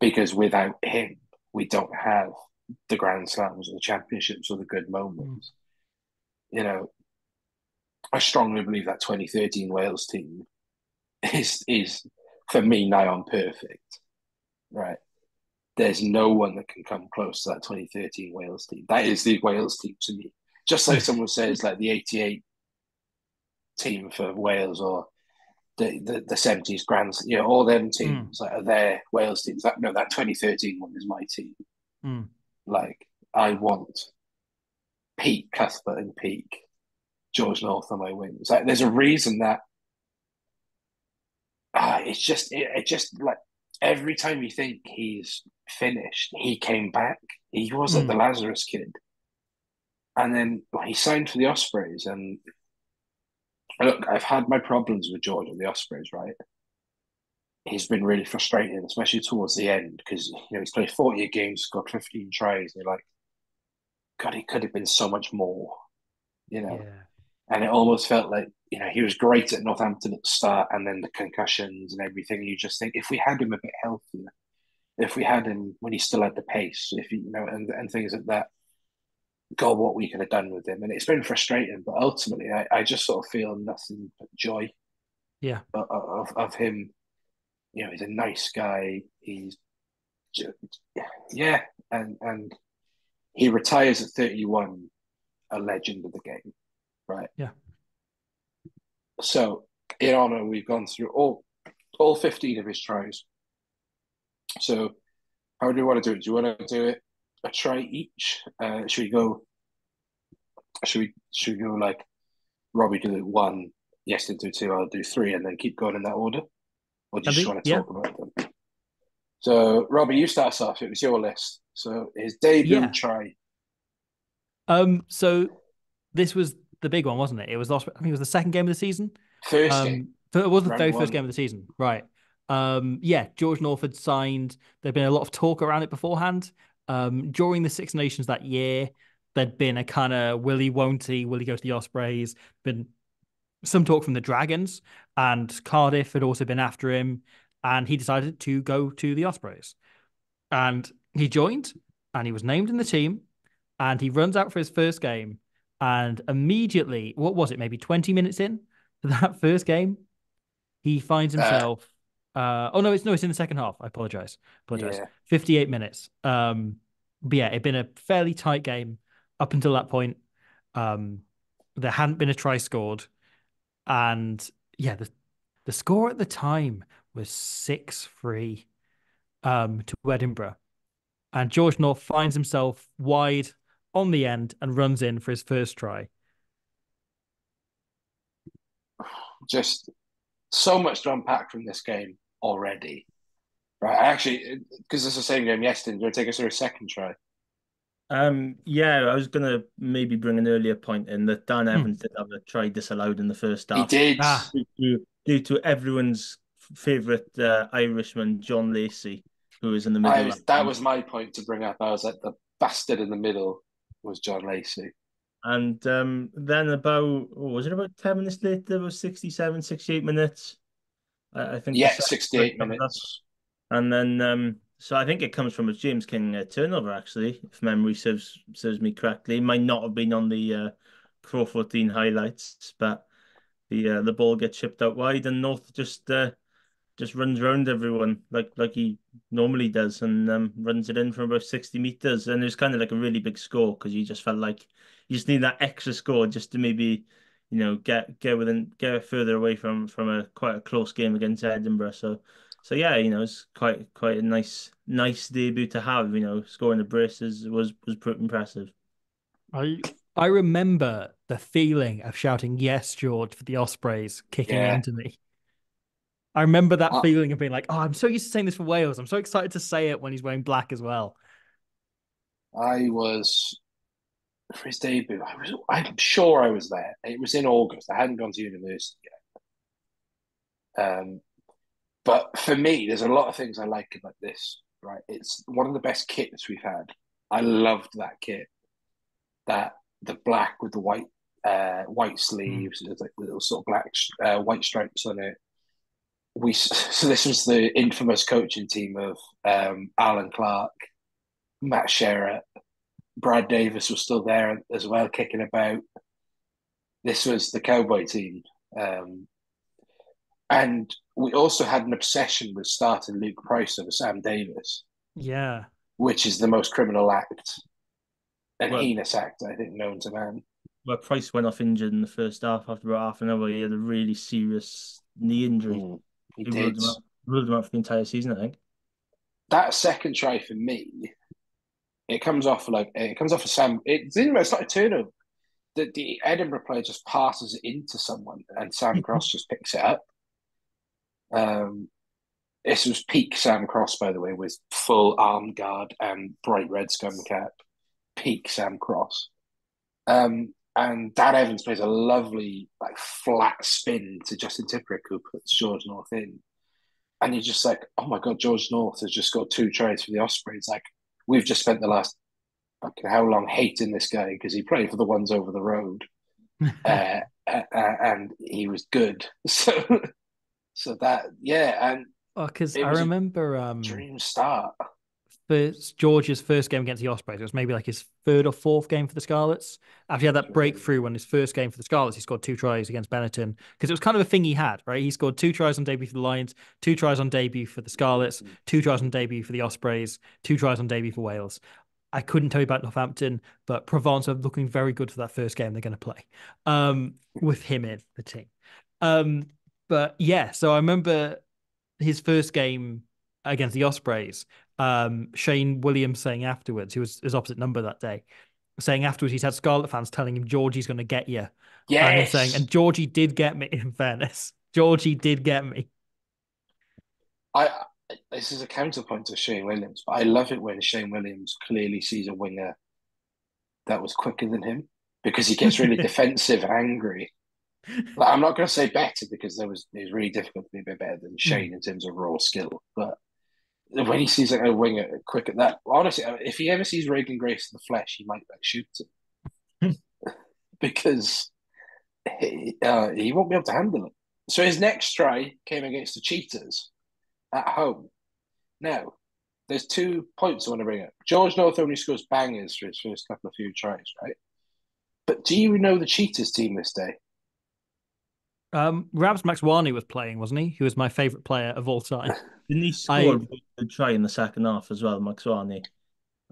because without him, we don't have the Grand Slams or the championships or the good moments. I strongly believe that 2013 Wales team is for me nigh on perfect, right? there's no one that can come close to that 2013 Wales team. That is the Wales team to me. Just like someone says, like the '88 team for Wales or the '70s Grand, all them teams that are their Wales teams. That 2013 one is my team. Like I want peak Cuthbert and peak George North on my wings. Like there's a reason that it's just like every time you think he's finished, he came back. He was like the Lazarus Kid, and then he signed for the Ospreys. And look, I've had my problems with George and the Ospreys. Right, he's been really frustrating, especially towards the end, because he's played 40 games, scored 15 tries. And you're like, God, he could have been so much more. Yeah. And it almost felt like, he was great at Northampton at the start, and then the concussions and everything. You just think if we had him a bit healthier, if we had him when he still had the pace, if and things like that, God, what we could have done with him. And it's been frustrating, but ultimately, I just sort of feel nothing but joy. Yeah. Of him. He's a nice guy. He's and he retires at 31, a legend of the game, right? Yeah. So, in honour, we've gone through all 15 of his tries. So, how do you want to do it? Do you want to do it a try each? Should we go? Should we go like Robbie do it one, Yestin do two, I'll do three, and then keep going in that order? Or do you just want to talk about them? So, Robbie, you start us off. It was your list. So, his debut try. So this was the big one, wasn't it? It was I think it was the second game of the season. First game. It was the very first game of the season, right? George North had signed. There'd been a lot of talk around it beforehand. During the Six Nations that year, there'd been a kind of will he, won't he, will he go to the Ospreys? Been some talk from the Dragons, and Cardiff had also been after him, and he decided to go to the Ospreys. And he joined, and he was named in the team, and he runs out for his first game, and immediately, what was it, maybe 20 minutes in to that first game, he finds himself. It's in the second half. I apologize. Yeah. 58 minutes. But yeah, it'd been a fairly tight game up until that point. There hadn't been a try scored, and yeah, the score at the time was 6-3 to Edinburgh, and George North finds himself wide on the end and runs in for his first try. Just so much to unpack from this game already. Right, actually, because it's the same game yesterday, do you want to take us through a second try? I was gonna maybe bring an earlier point in that Dan Evans did have a try disallowed in the first half. He did. Due to everyone's favourite Irishman, John Lacey, who was in the middle. That was my point to bring up. I was like, the bastard in the middle was John Lacey. And then was it about 10 minutes later? It was 67, 68 minutes. I think. Yeah, 68 minutes. And then, so I think it comes from a James King turnover, actually, if memory serves me correctly. It might not have been on the Pro 14 highlights, but the ball gets chipped out wide, and North just runs around everyone like he normally does, and runs it in from about 60 meters. And it was kind of like a really big score, because you just felt like you just need that extra score just to maybe get further away from quite a close game against Edinburgh. So yeah, it's quite a nice debut to have. Scoring the braces was pretty impressive. I remember the feeling of shouting "Yes, George" for the Ospreys kicking into me. I remember that feeling of being like, "Oh, I'm so used to saying this for Wales. I'm so excited to say it when he's wearing black as well." I was for his debut. I'm sure I was there. It was in August. I hadn't gone to university yet. But for me, there's a lot of things I like about this. Right, it's one of the best kits we've had. I loved that kit. That the black with the white sleeves, there's like little sort of black white stripes on it. So this was the infamous coaching team of Alan Clark, Matt Sherratt, Brad Davis was still there as well, kicking about. This was the Cowboy team. And we also had an obsession with starting Luke Price over Sam Davis. Yeah. which is the most criminal act and Well, heinous act I think known to man. Price went off injured in the first half. After about half an hour, he had a really serious knee injury. Mm, he He did. ruled him out for the entire season, I think. That second try for me, it comes off of Sam. It's not a turnover. The Edinburgh player just passes it into someone, and Sam Cross just picks it up. Um, this was peak Sam Cross, by the way, with full arm guard and bright red scum cap. Peak Sam Cross. And Dan Evans plays a lovely, like, flat spin to Justin Tipuric, who puts George North in. And you're just like, oh my God, George North has just got 2 tries for the Ospreys. Like, we've just spent the last fucking how long hating this guy because he played for the ones over the road. And he was good. So that, yeah, and Oh, because it I was a remember dream start. first George's first game against the Ospreys. It was maybe like his third or fourth game for the Scarlets. After he had that breakthrough on his first game for the Scarlets, he scored 2 tries against Benetton because it was kind of a thing he had, right? He scored 2 tries on debut for the Lions, 2 tries on debut for the Scarlets, 2 tries on debut for the Ospreys, 2 tries on debut for Wales. I couldn't tell you about Northampton, but Provence are looking very good for that first game they're going to play with him in the team. Um, but yeah, so I remember his first game against the Ospreys, Shane Williams saying afterwards, he was his opposite number that day, saying afterwards he's had Scarlet fans telling him Georgie's going to get you, and him saying, Yes, and Georgie did get me. In fairness, Georgie did get me. I. This is a counterpoint to Shane Williams, but I love it when Shane Williams clearly sees a winger that was quicker than him because he gets really defensive and angry. Like, I'm not going to say better because it was really difficult to be a bit better than Shane in terms of raw skill, but when he sees like a winger quick at that, honestly, if he ever sees Reagan Grace in the flesh, he might like shoot him because he won't be able to handle it. So his next try came against the Cheetahs at home. Now, there's 2 points I want to bring up. George North only scores bangers for his first couple of few tries, right? But do you know the Cheetahs team this day? Rabs Maxwani was playing, wasn't he? He was my favorite player of all time. Didn't he score a I really good try in the second half as well, Maxwani?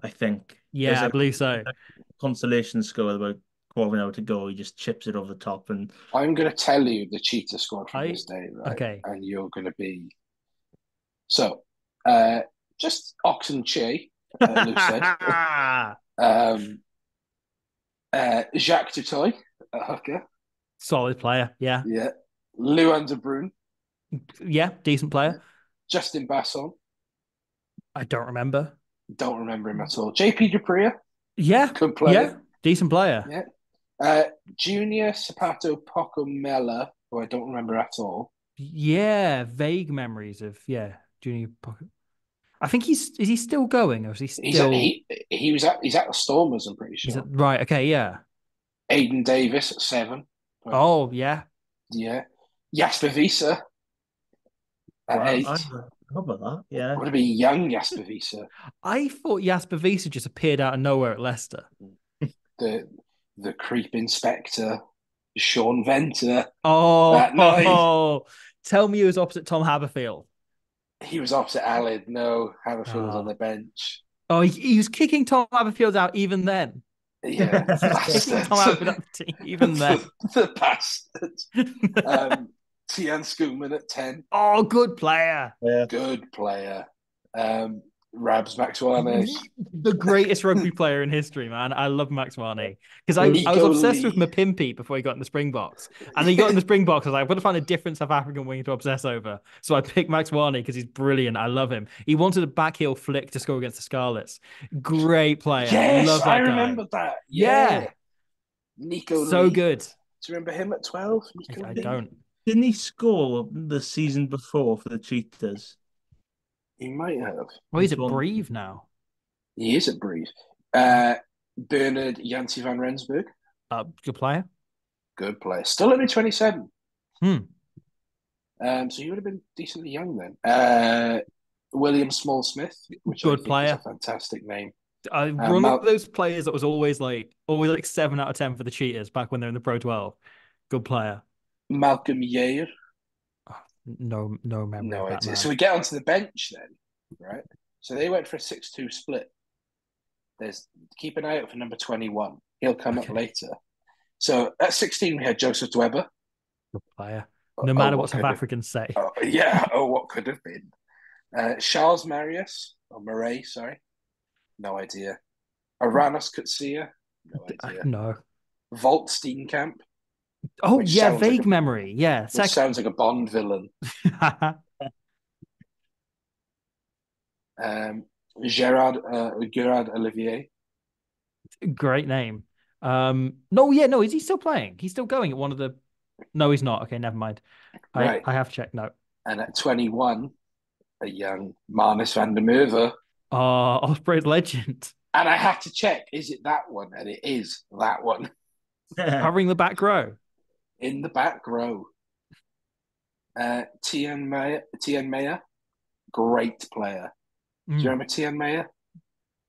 I think. There's Yeah, I like believe so. a consolation score about quarter of an hour to go. He just chips it over the top and I'm going to tell you the Cheetah squad from I this day, right? Okay. And you're going to be so uh, just Oxen Che, Luke said. um, Jacques Dutoy, a hooker. Solid player. Yeah. Yeah. Luan de Bruyne. Yeah, decent Yeah. player. Justin Basson. I don't remember. Don't remember him at all. JP Dupria. Yeah. Good Yeah. player. Decent player. Yeah. Junior Sapato Pocomella, who I don't remember at all. Yeah, vague memories of Junior Pocket. I think is he still going or is he He's at, still he's at the Stormers, I'm pretty he's sure. right, okay, yeah. Aidan Davis at 7. Right. Oh, yeah. Yeah. Jasper Visa at well, 8. how about that? Yeah. Would have been young Jasper Visa. I thought Jasper Wiese just appeared out of nowhere at Leicester. The the creep inspector, Sean Venter at 9. Oh, tell me he was opposite Tom Haberfield. He was opposite Alid. No, Haverfield was on Oh, the bench. he was kicking Tom Haberfield out even then. Yeah, Kicking Tom bastard. Haberfield out the team even then. the bastard. Tian Schoeman at 10. Oh, good player. Yeah. Good player. Rabs Maxwell. The greatest rugby player in history, man. I love Max Varney because I was Nico obsessed with Lee. Mapimpi before he got in the Springboks. And then he got in the Springboks. I was like, I've got to find a different South African wing to obsess over. So I picked Max Varney because he's brilliant. I love him. He wanted a backheel flick to score against the Scarlets. Great player. Yes, Love that I guy. remember that. Yeah. Nico So Lee. good. Do you remember him at 12? I don't. Didn't he score the season before for the Cheetahs? He might have. Well, he's Which at one? Breve now. He is at Breeze. Bernard Janty van Rensburg. Good player. Good player. Still only 27. Hmm. So he would have been decently young then. William Small Smith, which I Good think player. is a fantastic name. One of those players that was always like 7 out of 10 for the Cheetahs back when they're in the Pro 12. Good player. Malcolm Yair. Oh, no memory No of that idea. man. So we get onto the bench then, right? So they went for a 6-2 split. Keep an eye out for number 21. He'll come up later. So at 16, we had Joseph Dweber. Good player. No matter what South could have- Africans say. what could have been? Charles Marius, or Murray, sorry. No idea. Aranas Kutsia. No idea. No. Volt Steenkamp. Oh, Which yeah, sounds vague memory. Yeah. Which sounds like a Bond villain. Gerard Olivier. Great name. No, is he still playing? He's still going at one of the. No, he's not. Okay, never mind. Right. I have to check. No. And at 21, a young Marnus van der Merwe. Oh, Ospreys legend. And I have to check, is it that one? And it is that one. Covering the back row. In the back row. Tian Meyer, great player. Do you remember Tian Meyer?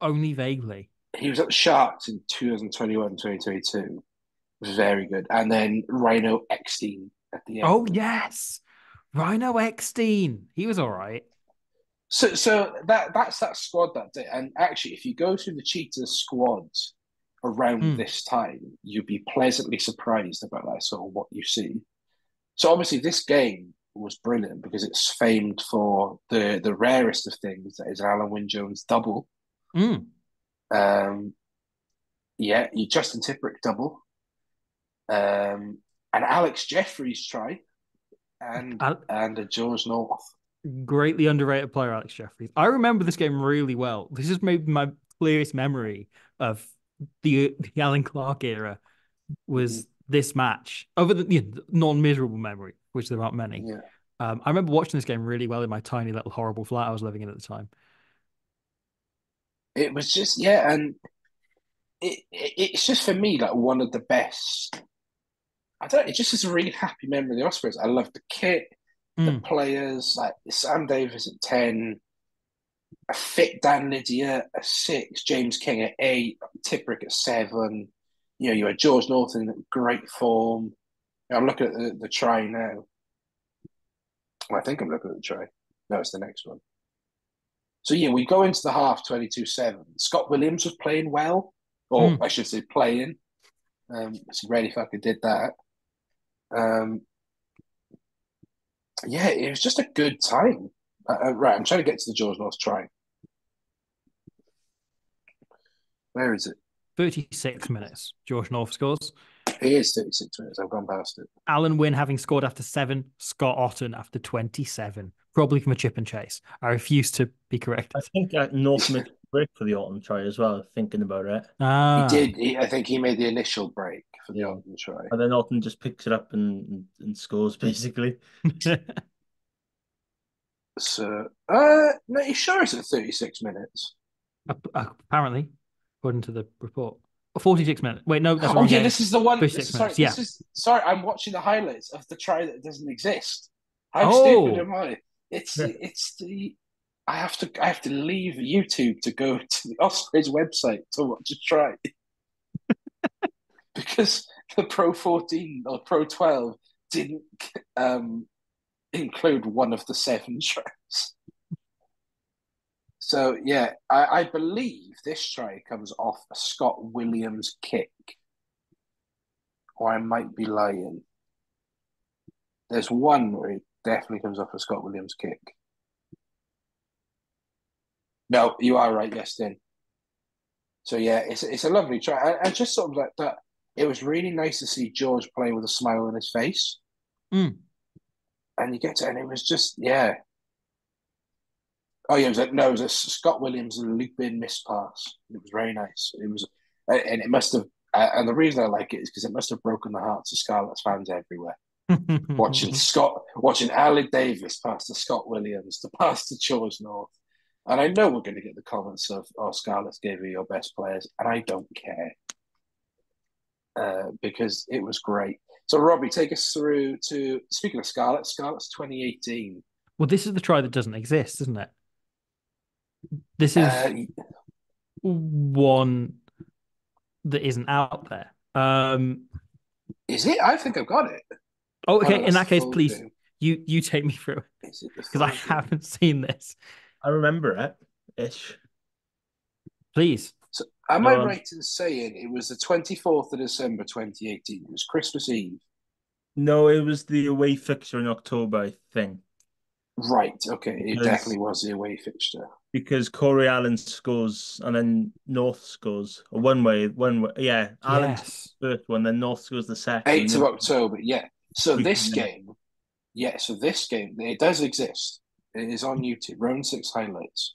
Only vaguely. He was at the Sharks in 2021, 2022. Very good. And then Rhino Eckstein at the end. Oh, yes. Rhino Eckstein. He was all right. So that's that squad that day. And actually, if you go through the Cheetahs squads around this time, you'd be pleasantly surprised about that sort of what you see. So obviously this game was brilliant because it's famed for the rarest of things, that is an Alan Wynne-Jones double. Justin Tipuric double. And Alex Jeffries try and a George North. Greatly underrated player, Alex Jeffries. I remember this game really well. This is maybe my clearest memory of the Alan Clark era was this match. Over the non-miserable memory, which there aren't many. Yeah. I remember watching this game really well in my tiny little horrible flat I was living in at the time. It was just, and it's just for me like one of the best. I don't know, it just is a really happy memory of the Ospreys. I love the kit, the players, like Sam Davis at 10, a fit Dan Lydia at 6, James King at 8, Tipuric at 7. You had George North in great form. I'm looking at the try now. Well, I think I'm looking at the try. No, it's the next one. So, we go into the half 22-7. Scott Williams was playing well, or I should say playing. It's really fucking did that. It was just a good time. Right, I'm trying to get to the George North try. Where is it? 36 minutes. George North scores. It is 36 minutes. I've gone past it. Alan Wynne having scored after 7. Scott Otten after 27. Probably from a chip and chase. I refuse to be corrected. I think North made a break for the Otten try as well, thinking about it. He did. I think he made the initial break for the Otten try. And then Otten just picks it up and scores, basically. So, no, you sure it's at 36 minutes? Apparently, according to the report. 46 minutes. Wait, no, that's wrong. Yeah, this is the one. Sorry, sorry, I'm watching the highlights of the try that doesn't exist. How stupid am I? It's the. I have to leave YouTube to go to the Ospreys website to watch a try because the Pro 14 or Pro 12 didn't include one of the 7 tries. So, I believe this try comes off a Scott Williams kick. Or I might be lying. There's one where it definitely comes off a Scott Williams kick. No, you are right, yes, then. So, it's a lovely try. I just sort of like that. It was really nice to see George playing with a smile on his face. And you get to, and it was just, Oh, yeah, it was a Scott Williams loop-in miss pass. It was very nice. It was, and it must have, and the reason I like it is because it must have broken the hearts of Scarlets fans everywhere. watching Ali Davis pass to Scott Williams, to pass to George North. And I know we're going to get the comments of, Scarlets gave you your best players, and I don't care. Because it was great. So, Robbie, take us through to, speaking of Scarlets 2018. Well, this is the try that doesn't exist, isn't it? This is one that isn't out there. Is it? I think I've got it. Oh, okay. In that case, please, you take me through it because I haven't seen this. I remember it. ish. Please. So, am I No, right in saying it was the 24th of December 2018? It was Christmas Eve. no, it was the away fixture in October, I think, Right. Okay. It because definitely was the away fixture. Corey Allen scores and then North scores. Or one way. Yeah, Allen Yes. first one, then North scores the second. 8th of October. Yeah. So this Weekend. game, yeah. So this game, it does exist. It is on YouTube. Round six highlights.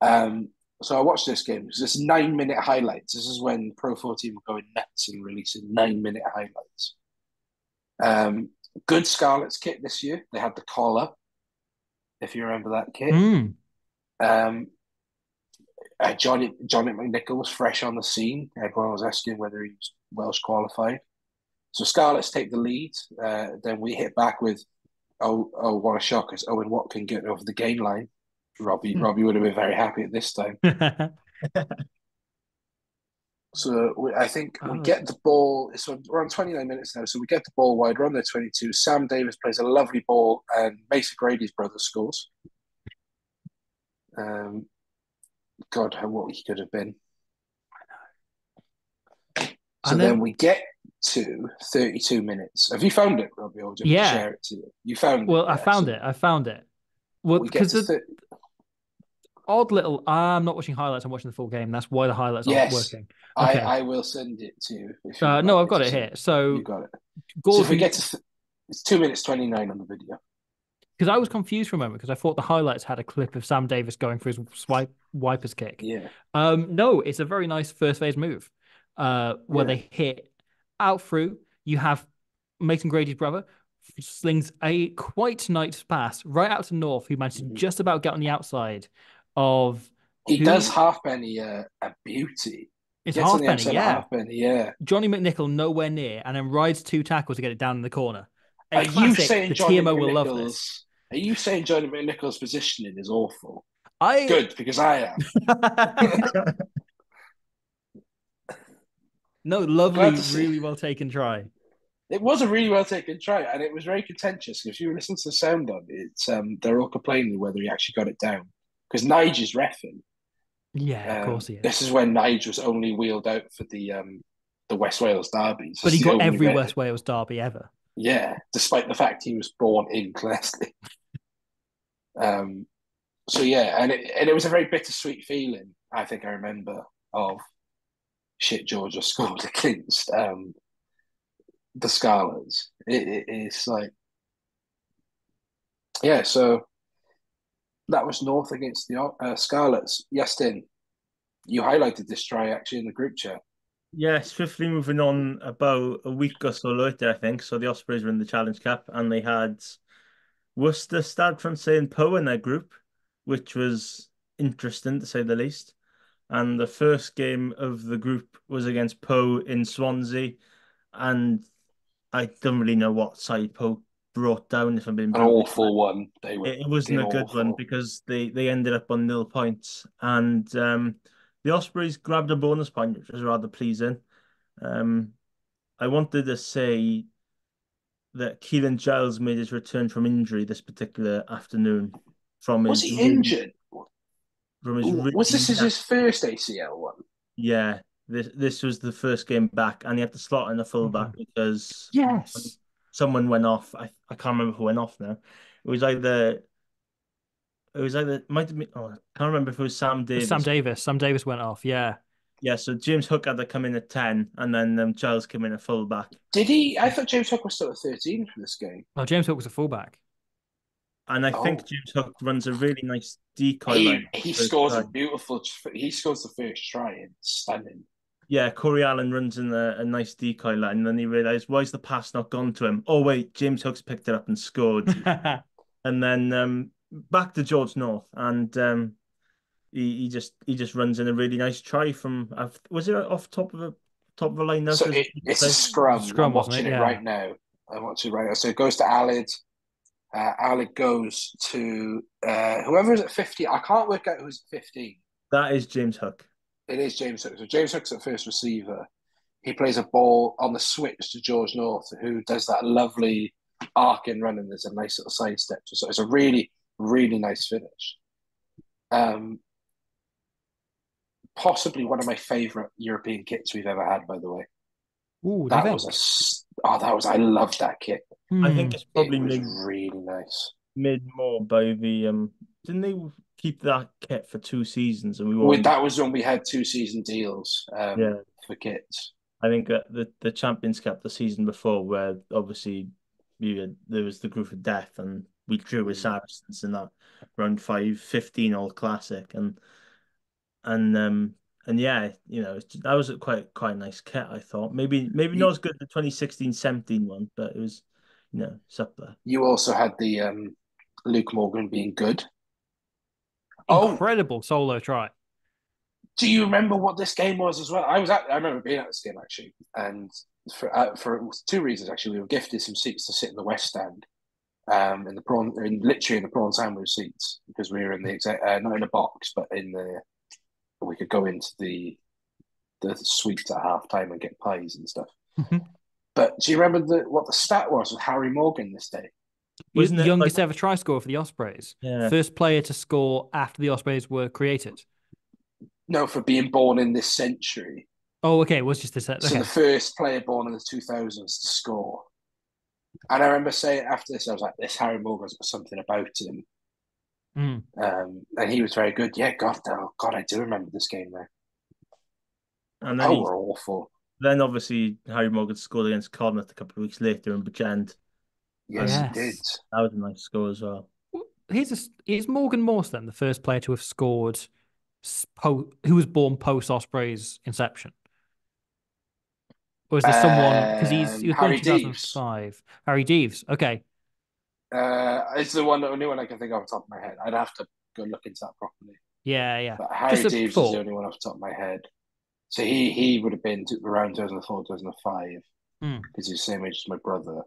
Um. So I watched this game. It's 9 minute highlights. This is when Pro 14 were going nuts and releasing 9 minute highlights. Good Scarlets kit this year. They had the collar, if you remember that kit. Mm. Um, Johnny McNichol was fresh on the scene. Everyone was asking whether he was Welsh qualified. So Scarlets take the lead. Then we hit back with, oh, what a shock! It's Owen Watkin getting over the gain line. Robbie would have been very happy at this time. So I think we get the ball. So we're on 29 minutes now. So we get the ball wide. We're on their 22. Sam Davis plays a lovely ball, and Mason Grady's brother scores. God, what he could have been. So then we get to 32 minutes. Have you found it, Robbie, or do you want me to Yeah. share it to you? You found it. Well, Yeah. I found it. I found it. Well, We get because to the odd little. I'm not watching highlights. I'm watching the full game. That's why the highlights aren't yes, working. Okay. I will send it to you if you would No, like I've me got to it send here. it. So You got it. So if we Gordon, get to it's 2 minutes 29 on the video. because I was confused for a moment because I thought the highlights had a clip of Sam Davis going for his wipers kick. Yeah. No, it's a very nice first phase move. Where they hit out through. You have Mason Grady's brother slings a quite nice pass right out to North, who managed to just about get on the outside of He does halfpenny a beauty. It's Gets on the halfpenny, outside of yeah. halfpenny, yeah. Johnny McNichol nowhere near, and then rides 2 tackles to get it down in the corner. Are you saying The Johnny TMO will love this. McNichol's? Are you saying Johnny McNichol's positioning is awful? I Good, because I am. No, lovely, really well taken try. It was a really well taken try, and it was very contentious. If you listen to the sound of it, they're all complaining whether he actually got it down because Nige is reffing. Yeah, of course he is. This is when Nige was only wheeled out for the West Wales derbies. But he got every West Wales derby ever. Yeah, despite the fact he was born in Clesty. So yeah, and it was a very bittersweet feeling. I think I remember of shit. Georgia scored against the Scarlets. It's like, yeah. So that was North against the Scarlets. Justin, you highlighted this try actually in the group chat. Yeah, swiftly moving on about a week or so later, I think. So the Ospreys were in the Challenge Cup and they had Worcester, Stade Francais and Pau in their group, which was interesting to say the least. And the first game of the group was against Pau in Swansea. And I don't really know what side Pau brought down, if I'm being An brutally awful one. It wasn't a good one because they ended up on 0 points. And the Ospreys grabbed a bonus point, which was rather pleasing. I wanted to say that Keelan Giles made his return from injury this particular afternoon. Was he injured? Was this his first ACL one? Yeah, this was the first game back, and he had to slot in a fullback because someone went off. I can't remember who went off now. It might have been. Oh, I can't remember if it was Sam Davis. Sam Davis went off. Yeah. Yeah, so James Hook had to come in at 10, and then Giles came in at fullback. Did he? I thought James Hook was still at 13 for this game. Oh, James Hook was a fullback. And I think James Hook runs a really nice decoy line. He scores a beautiful. He scores the first try. It's stunning. Yeah, Corey Allen runs in a nice decoy line, and then he realised, why is the pass not gone to him? Oh wait, James Hook's picked it up and scored. And then back to George North, and he just runs in a really nice try from. Was it off top of a line now? So it's a scrum. I'm watching it right now. So it goes to Alid. Alid goes to whoever is at 50. I can't work out who's at 15. That is James Hook. It is James Hook. So James Hook's at first receiver. He plays a ball on the switch to George North, who does that lovely arc and run, and there's a nice little side step. So it's a really, really nice finish. Um, Possibly one of my favourite European kits we've ever had, by the way. Ooh, do you That was think? I loved that kit. I Hmm. think it's It probably was really nice. made more by the didn't they keep that kit for 2 seasons and we were on That was when we had 2 season deals yeah. for kits. I think the Champions Cup the season before, where obviously there was the group of death, and we drew with Saracens in that round 5-15 Old Classic, and and yeah, that was a quite a nice kit. I thought maybe not You, as good as the 2016-17 one, but it was it's up there. you also had the Luke Morgan being good. Oh, Incredible solo try. do you remember what this game was as well? I remember being at this game actually, and for 2 reasons actually. We were gifted some seats to sit in the West Stand, literally in the prawn sandwich seats because we were in the not in a box, but in the we could go into the suites at half time and get pies and stuff. But do you remember what the stat was with Harry Morgan this day? Wasn't it like Youngest ever try scorer for the Ospreys. yeah? First player to score after the Ospreys were created. No, for being born in this century. Oh, okay. It was just a set. So Okay. the first player born in the 2000s to score. And I remember saying after this, I was like, this Harry Morgan's got something about him. Mm. And he was very good. Yeah, God, I do remember this game there. And Oh, we're awful. then obviously Harry Morgan scored against Connacht a couple of weeks later in Bridgend. Yes, And he did. Yes. that was a nice score as well. Is Morgan Morse then the first player to have scored who was born post Ospreys inception? Or is there someone because he was born in Harry Deves. 2005? Harry Deves. Okay. It's the only one I can think of off the top of my head. I'd have to go look into that properly. Yeah, yeah. But Just Harry a Deves is the thought. only one off the top of my head. So he would have been around 2004, 2005 Mm. because he's the same age as my brother.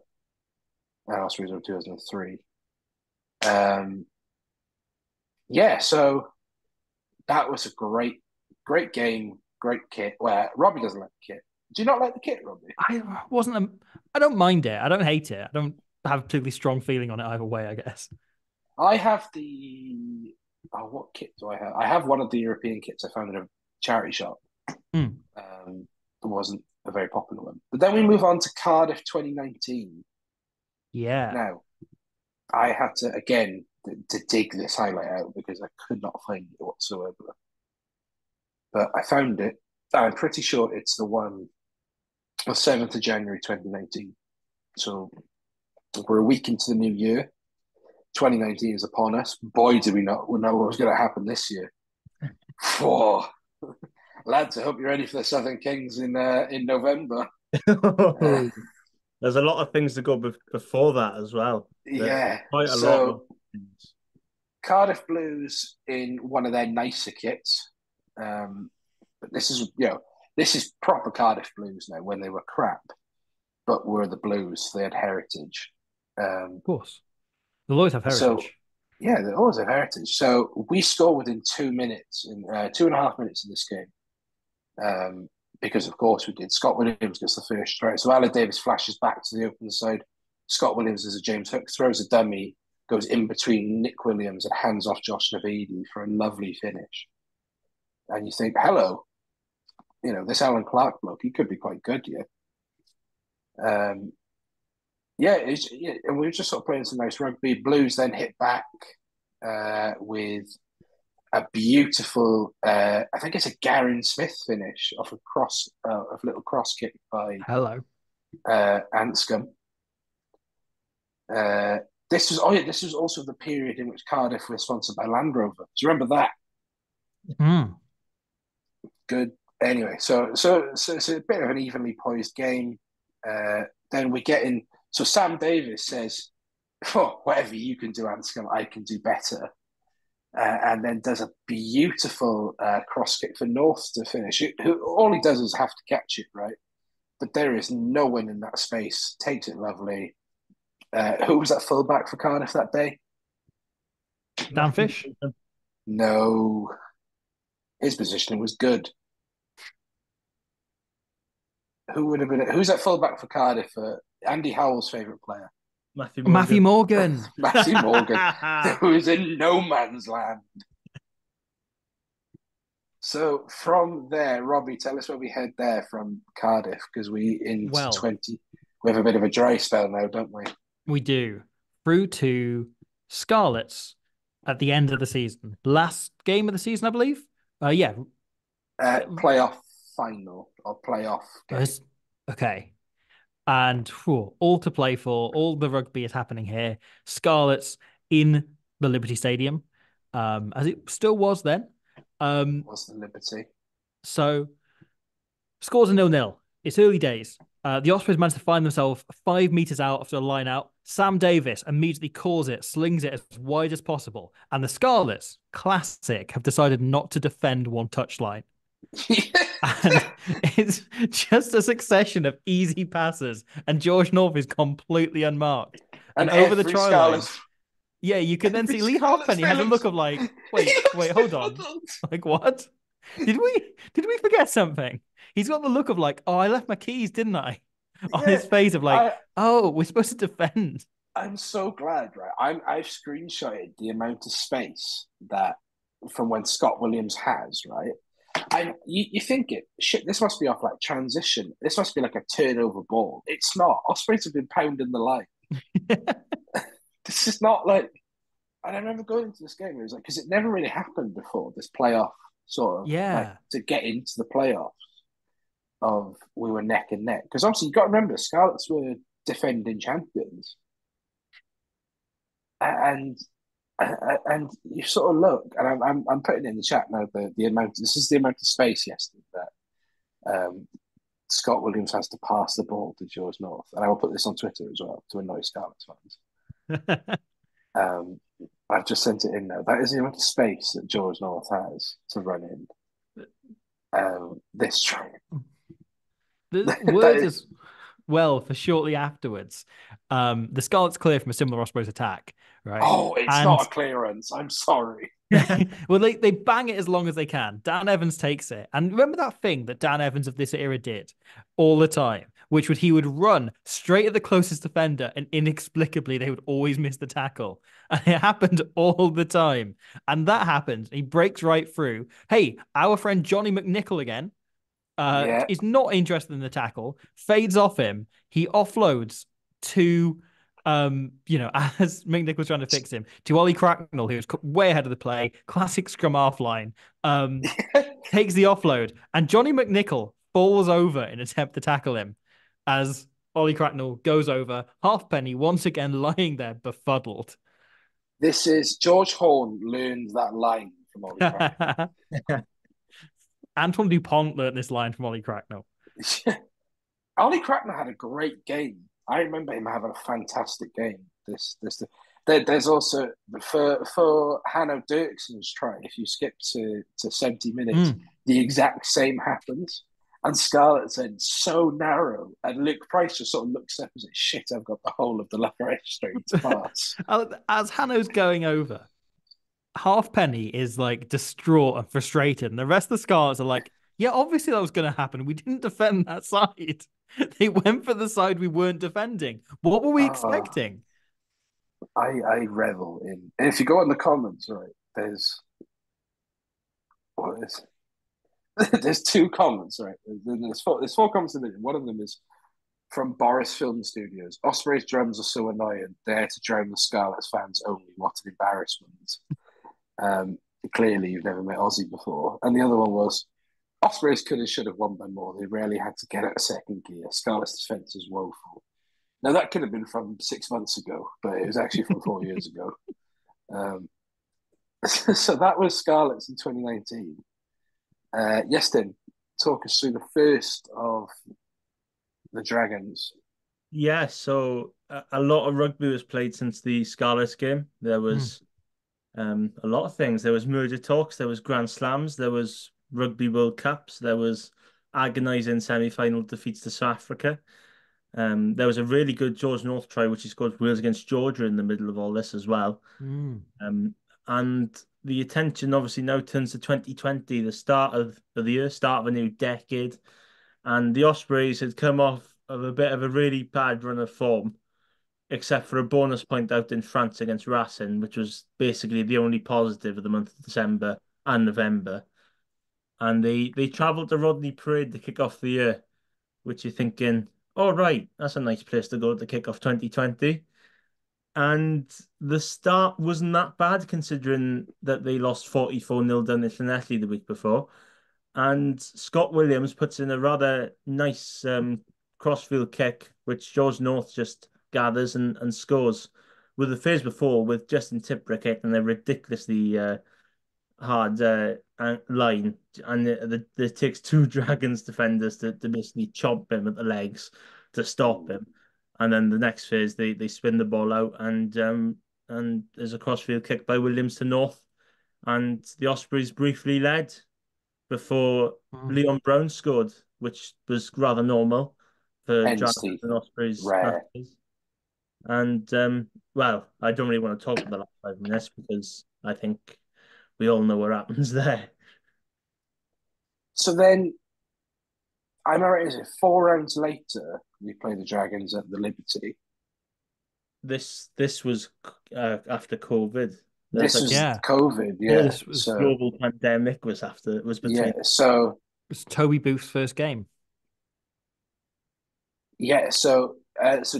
And Ospreys were 2003. Yeah, so that was a great game, great kit. Where Robbie doesn't like the kit. Do you not like the kit, Robbie? I don't mind it. I don't hate it. I don't have a particularly strong feeling on it either way, I guess. I have the what kit do I have? I have one of the European kits I found in a charity shop. Mm. It wasn't a very popular one. But then we move on to Cardiff 2019. Yeah. Now, I had to again to dig this highlight out because I could not find it whatsoever. But I found it. I'm pretty sure it's the one the 7th of January 2019. So we're a week into the new year. 2019 is upon us. Boy, do we not know what was going to happen this year. Whoa. Lads, I hope you're ready for the Southern Kings in November. There's a lot of things to go before that as well. Yeah. Quite a lot of So things. Cardiff Blues in one of their nicer kits. But this is proper Cardiff Blues now when they were crap, but were the Blues. They had heritage. Of course. They'll always have So heritage. yeah, they always have heritage. So we score within 2 minutes, in 2.5 minutes in this game. Because of course we did. Scott Williams gets the first try. So Alan Davis flashes back to the open side. Scott Williams as a James Hook throws a dummy, goes in between Nick Williams and hands off Josh Navidi for a lovely finish. And you think, hello, this Alan Clark bloke, he could be quite good, yeah. And we were just sort of playing some nice rugby. Blues then hit back with a beautiful, I think it's a Garen Smith finish off a little cross kick by Hello. Anscombe. This was also the period in which Cardiff were sponsored by Land Rover. Do you remember that? Mm. Good. Anyway, so it's a bit of an evenly poised game. Then we get in. So Sam Davis says, "Oh, whatever you can do, Anscombe, I can do better." And then does a beautiful cross kick for North to finish. All he does is have to catch it, right? But there is no one in that space. Takes it lovely. Who was that fullback for Cardiff that day? Dan Fish? No. His positioning was good. Who would have been? Who's that fullback for Cardiff? Andy Howell's favourite player. Matthew Morgan. Matthew Morgan, who is in no man's land. So from there, Robbie, tell us where we head there from Cardiff because we into Well, 20. We have a bit of a dry spell now, don't we? we do. Through to Scarlets at the end of the season. Last game of the season, I believe. Yeah. Playoff final or playoff game. Okay. And all to play for. All the rugby is happening here. Scarlets in the Liberty Stadium, as it still was then. Was the Liberty? So scores a 0-0. It's early days. The Ospreys managed to find themselves 5 meters out after the line out. Sam Davis immediately calls it, slings it as wide as possible. And the Scarlets, classic, have decided not to defend one touchline. And it's just a succession of easy passes, and George North is completely unmarked. And over the try line, yeah, you can then see Lee Halfpenny has a look of like, wait, hold on, like what? Did we forget something? He's got the look of like, oh, I left my keys, didn't I? On his face of like, oh, we're supposed to defend. I'm so glad, right? I've screenshotted the amount of space that from when Scott Williams has, right? And you think shit, this must be off like transition. This must be like a turnover ball. It's not. Ospreys have been pounding the line. This is not like. And I remember going into this game, it was like, because it never really happened before, this playoff sort of, like, to get into the playoffs of we were neck and neck. Because obviously, you've got to remember, Scarlets were defending champions. And you sort of look, and I'm putting in the chat now the amount. This is the amount of space yesterday that Scott Williams has to pass the ball to George North, and I will put this on Twitter as well to annoy Scarlets fans. I've just sent it in now. That is the amount of space that George North has to run in. This train. The word is well for shortly afterwards. The Scarlets clear from a similar Ospreys attack, right? Oh, it's not a clearance. I'm sorry. Well, they bang it as long as they can. Dan Evans takes it. And remember that thing that Dan Evans of this era did all the time, which he would run straight at the closest defender and inexplicably they would always miss the tackle. And it happened all the time. And that happened. He breaks right through. Hey, our friend Johnny McNichol again is not interested in the tackle, fades off him. He offloads to as McNick was trying to fix him, to Ollie Cracknell, who was way ahead of the play, classic scrum half line, takes the offload, and Johnny McNichol falls over in an attempt to tackle him as Ollie Cracknell goes over, Halfpenny once again lying there befuddled. This is George Horn learned that line from Ollie Cracknell. Antoine Dupont learned this line from Ollie Cracknell. Ollie Cracknell had a great game. I remember him having a fantastic game. There's also for Hanno Dirksen's try. If you skip to 70 minutes, the exact same happens. And Scarlett's end so narrow, and Luke Price just sort of looks up and says, "Shit, I've got the whole of the lower edge straight to pass." As Hanno's going over, Halfpenny is like distraught and frustrated, and the rest of the Scarlets are like, "Yeah, obviously that was going to happen. We didn't defend that side." They went for the side we weren't defending. What were we expecting? I revel in. And if you go in the comments, right, there's two comments, right? There's four comments in there. One of them is from Boris Film Studios. Ospreys drums are so annoying. There to drown the Scarlets fans only. What an embarrassment. Clearly, you've never met Aussie before. And the other one was, Ospreys could and should have won by more. They rarely had to get out of second gear. Scarlet's defence is woeful. Now, that could have been from 6 months ago, but it was actually from 4 years ago. So that was Scarlet's in 2019. Yestin, talk us through the first of the Dragons. Yeah, so a lot of rugby was played since the Scarlets game. There was a lot of things. There was murder talks, there was Grand Slams, there was Rugby World Cups, there was agonising semi-final defeats to South Africa. There was a really good George North try, which he scored Wales against Georgia in the middle of all this as well. And the attention obviously now turns to 2020, the start of the year, start of a new decade. And the Ospreys had come off of a bit of a really bad run of form, except for a bonus point out in France against Racing, which was basically the only positive of the month of December and November. and they travelled to Rodney Parade to kick off the year, which you're thinking, oh right, that's a nice place to go to kick off 2020. And the start wasn't that bad considering that they lost 44-0 down to Llanelli the week before. And Scott Williams puts in a rather nice crossfield kick, which George North just gathers and scores. With the phase before, with Justin Tipuric hitting a ridiculously hard line, and it takes two Dragons defenders to basically chomp him at the legs to stop him. And then the next phase, they spin the ball out, and there's a crossfield kick by Williams to North, and the Ospreys briefly led before Leon Brown scored, which was rather normal for Dragons and Ospreys rare. matches. And well, I don't really want to talk about the last 5 minutes because I think we all know what happens there. So then, I'm right, is it 4 rounds later we play the Dragons at the Liberty? This was after COVID. This was Yeah. COVID, Yeah, yeah. this was global pandemic was after, it was between. Yeah, so it's Toby Booth's first game. Yeah, so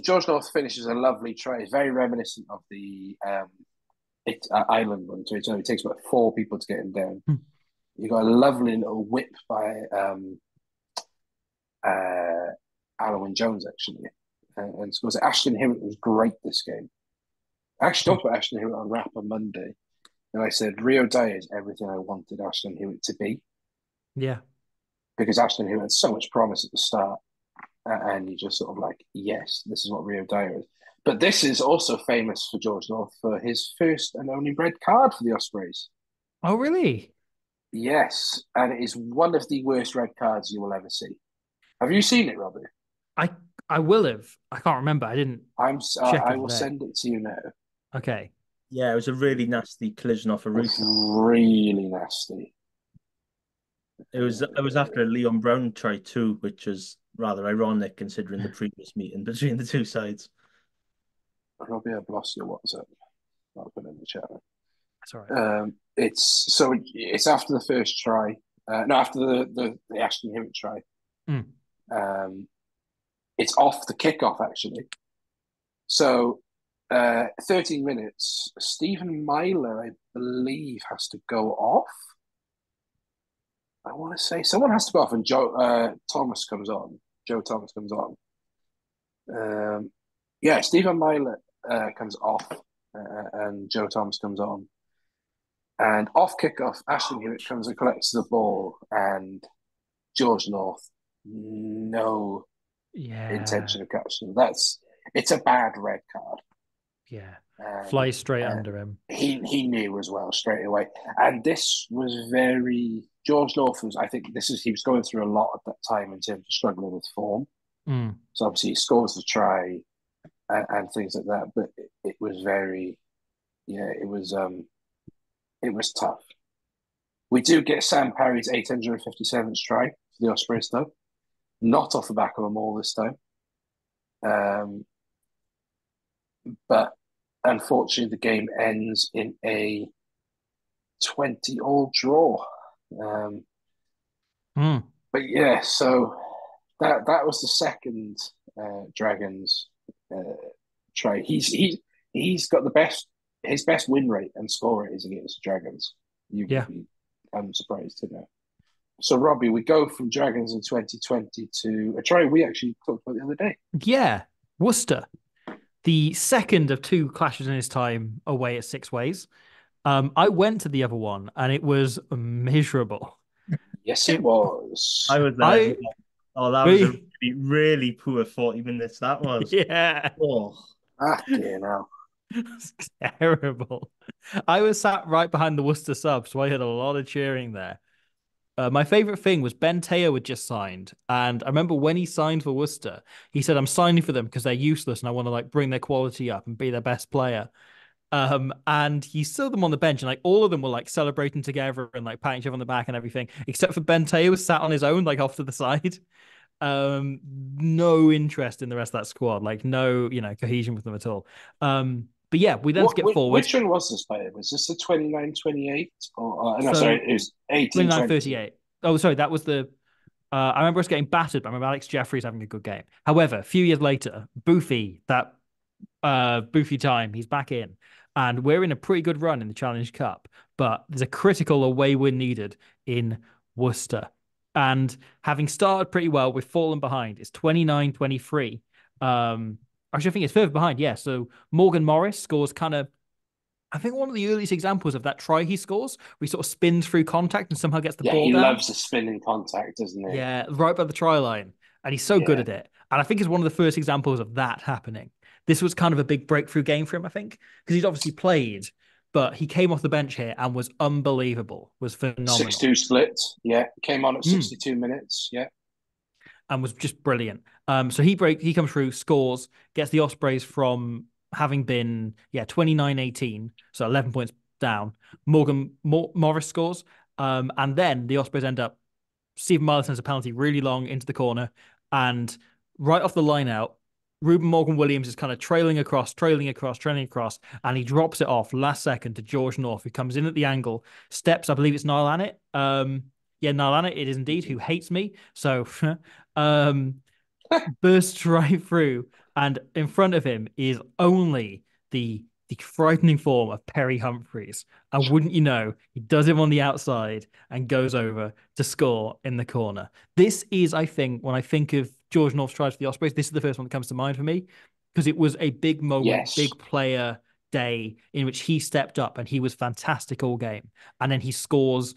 George North finishes a lovely try. It's very reminiscent of the Island one. So it takes about 4 people to get him down. You got a lovely little whip by Alan Jones actually, and scores. Ashton Hewitt was great this game. I actually talked about Ashton Hewitt on Rap on Monday, and I said Rio Dyer is everything I wanted Ashton Hewitt to be. Yeah, because Ashton Hewitt had so much promise at the start. And you just sort of like, yes, this is what Rio Dyer is. But this is also famous for George North for his first and only red card for the Ospreys. Oh, really? Yes, and it is one of the worst red cards you will ever see. Have you seen it, Robbie? I will have. I can't remember. I didn't. I will send it to you now. Okay. Yeah, it was a really nasty collision off a roof. Really nasty. It was after a Leon Brown try too, which was rather ironic considering the previous meeting between the two sides. Robbie, I've lost your WhatsApp. I'll put it in the chat. That's all right. It's after the first try. No, after the Ashton Hewitt try. It's off the kickoff actually. So 13 minutes. Stephen Myler, I believe, has to go off. I want to say someone has to go off, and Joe Thomas comes on. Joe Thomas comes on. Stephen Myler comes off, and Joe Thomas comes on. And off kickoff, Ashton Hewitt comes and collects the ball, and George North, no intention of catching. It's a bad red card. Yeah, flies straight under him. He knew as well straight away, and this was very George North was. I think he was going through a lot at that time in terms of struggling with form. So obviously he scores the try and things like that, but it was very, it was tough. We do get Sam Parry's 857th try for the Ospreys though, not off the back of a maul this time. But unfortunately, the game ends in a 20-all draw. But yeah, so that was the second Dragons try. He's got his best win rate and score rate is against the Dragons. I'm surprised to know. So Robbie, we go from Dragons in 2020 to a try we actually talked about the other day. Yeah, Worcester. The second of 2 clashes in his time away at Six Ways. I went to the other one and it was miserable. Yes, it was. I was there. That was a really poor 40 minutes. That was. Yeah. Oh, hell. It's terrible. I was sat right behind the Worcester sub, so I had a lot of cheering there. My favourite thing was Ben Teo had just signed, and I remember when he signed for Worcester, he said, "I'm signing for them because they're useless, and I want to bring their quality up and be their best player." And he saw them on the bench, and all of them were celebrating together and patting each other on the back and everything, except for Ben Teo was sat on his own, off to the side. No interest in the rest of that squad, no, cohesion with them at all. But yeah, we then skip forward. Which one was this player? Was this the 29-28? No, sorry, it was 18-38. Oh, sorry, that was the. I remember us getting battered, but I remember Alex Jeffries having a good game. However, a few years later, Boofy, that Boofy time, he's back in, and we're in a pretty good run in the Challenge Cup. But there's a critical away win needed in Worcester, and having started pretty well, we've fallen behind. It's 29-23. Actually, I think it's further behind. Yeah, so Morgan Morris scores kind of. I think one of the earliest examples of that try he scores, where he sort of spins through contact and somehow gets the Yeah, ball he down. loves the spinning contact, doesn't he? Yeah, right by the try line. And he's so good Yeah. at it. And I think it's one of the first examples of that happening. This was kind of a big breakthrough game for him, I think, because he's obviously played, but he came off the bench here and was unbelievable, was phenomenal. 6-2 split. Yeah. Came on at Mm. 62 minutes. Yeah. And was just brilliant. So he comes through, scores, gets the Ospreys from having been 29-18, so 11 points down. Morris scores, and then the Ospreys end up. Stephen Myler sends a penalty really long into the corner, and right off the line out, Ruben Morgan Williams is kind of trailing across, and he drops it off last second to George North, who comes in at the angle, steps. I believe it's Niall Annett. Yeah, Niall Annett, it is indeed, who hates me. So, um, bursts right through, and in front of him is only the frightening form of Perry Humphreys. And wouldn't you know, he does him on the outside and goes over to score in the corner. This is, I think, when I think of George North's tries for the Ospreys, this is the first one that comes to mind for me because it was a big moment, Yes. big player day in which he stepped up and he was fantastic all game. And then he scores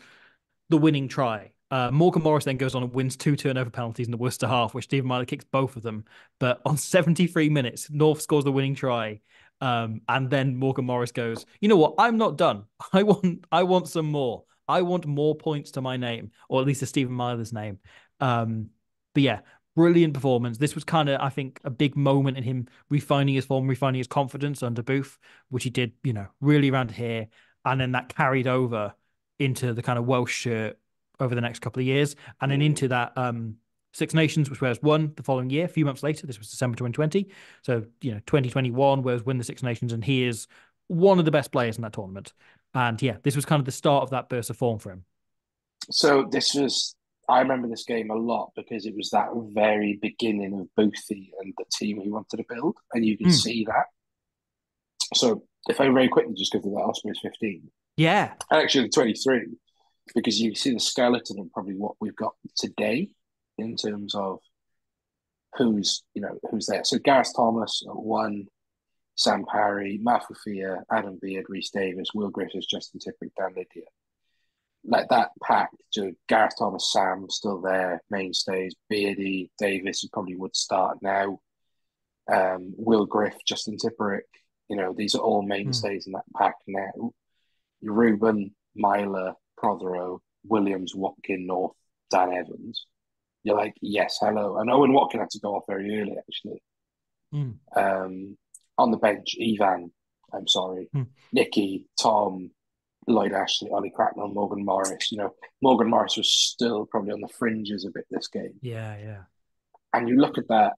the winning try. Morgan Morris then goes on and wins 2 turnover penalties in the Worcester half, which Stephen Myler kicks both of them. But on 73 minutes, North scores the winning try. And then Morgan Morris goes, you know what? I'm not done. I want some more. I want more points to my name, or at least to Stephen Myler's name. But yeah, brilliant performance. This was kind of, I think, a big moment in him refining his form, refining his confidence under Booth, which he did, really around here. And then that carried over into the kind of Welsh shirt over the next couple of years, and then into that Six Nations, which Wales won the following year, a few months later. This was December 2020. So, 2021, Wales win the Six Nations, and he is one of the best players in that tournament. And yeah, this was kind of the start of that burst of form for him. So I remember this game a lot because it was that very beginning of Boothie and the team he wanted to build, and you can see that. So if I very quickly just go through that Ospreys 15. Yeah. Actually, the 23, because you see the skeleton of probably what we've got today in terms of who's there. So Gareth Thomas at 1, Sam Parry, Matt Fafia, Adam Beard, Rhys Davis, Will Griffiths, Justin Tipperick, Dan Lydia. Like that pack, Gareth Thomas, Sam still there, mainstays. Beardy, Davis, who probably would start now. Will Griff, Justin Tipperick. These are all mainstays in that pack now. Ruben, Myler, Prothero, Williams, Watkin, North, Dan Evans. You're like, yes, hello. And Owen Watkin had to go off very early, actually. On the bench, Nicky, Tom, Lloyd Ashley, Ollie Cracknell, Morgan Morris. Morgan Morris was still probably on the fringes a bit this game. Yeah, yeah. And you look at that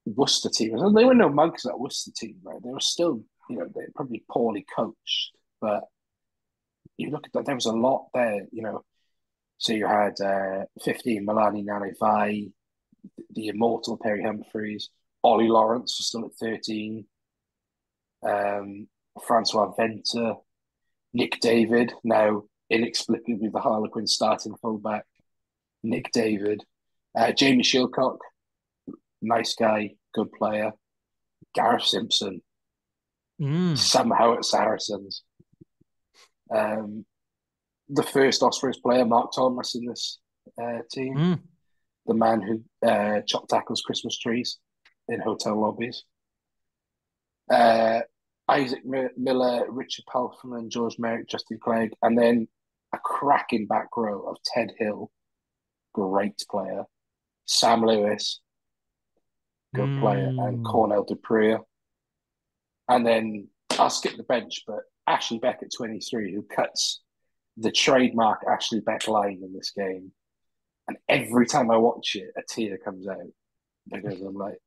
Worcester team, and they were no mugs, that Worcester team, right? They were still, they're probably poorly coached, but you look at that, there was a lot there, So you had 15, Milani Nanai, the immortal Perry Humphreys, Ollie Lawrence was still at 13, Francois Venter, Nick David, now inexplicably the Harlequin starting fullback, Nick David, Jamie Shilcock, nice guy, good player, Gareth Simpson, somehow at Saracens. The first Ospreys player, Mark Thomas, in this team. The man who chopped tackles Christmas trees in hotel lobbies. Isaac Miller, Richard Palfman, George Merrick, Justin Clegg, and then a cracking back row of Ted Hill, great player. Sam Lewis, good player, and Cornell Dupree. And then I'll skip the bench, but Ashley Beck at 23, who cuts the trademark Ashley Beck line in this game. And every time I watch it, a tear comes out because I'm like,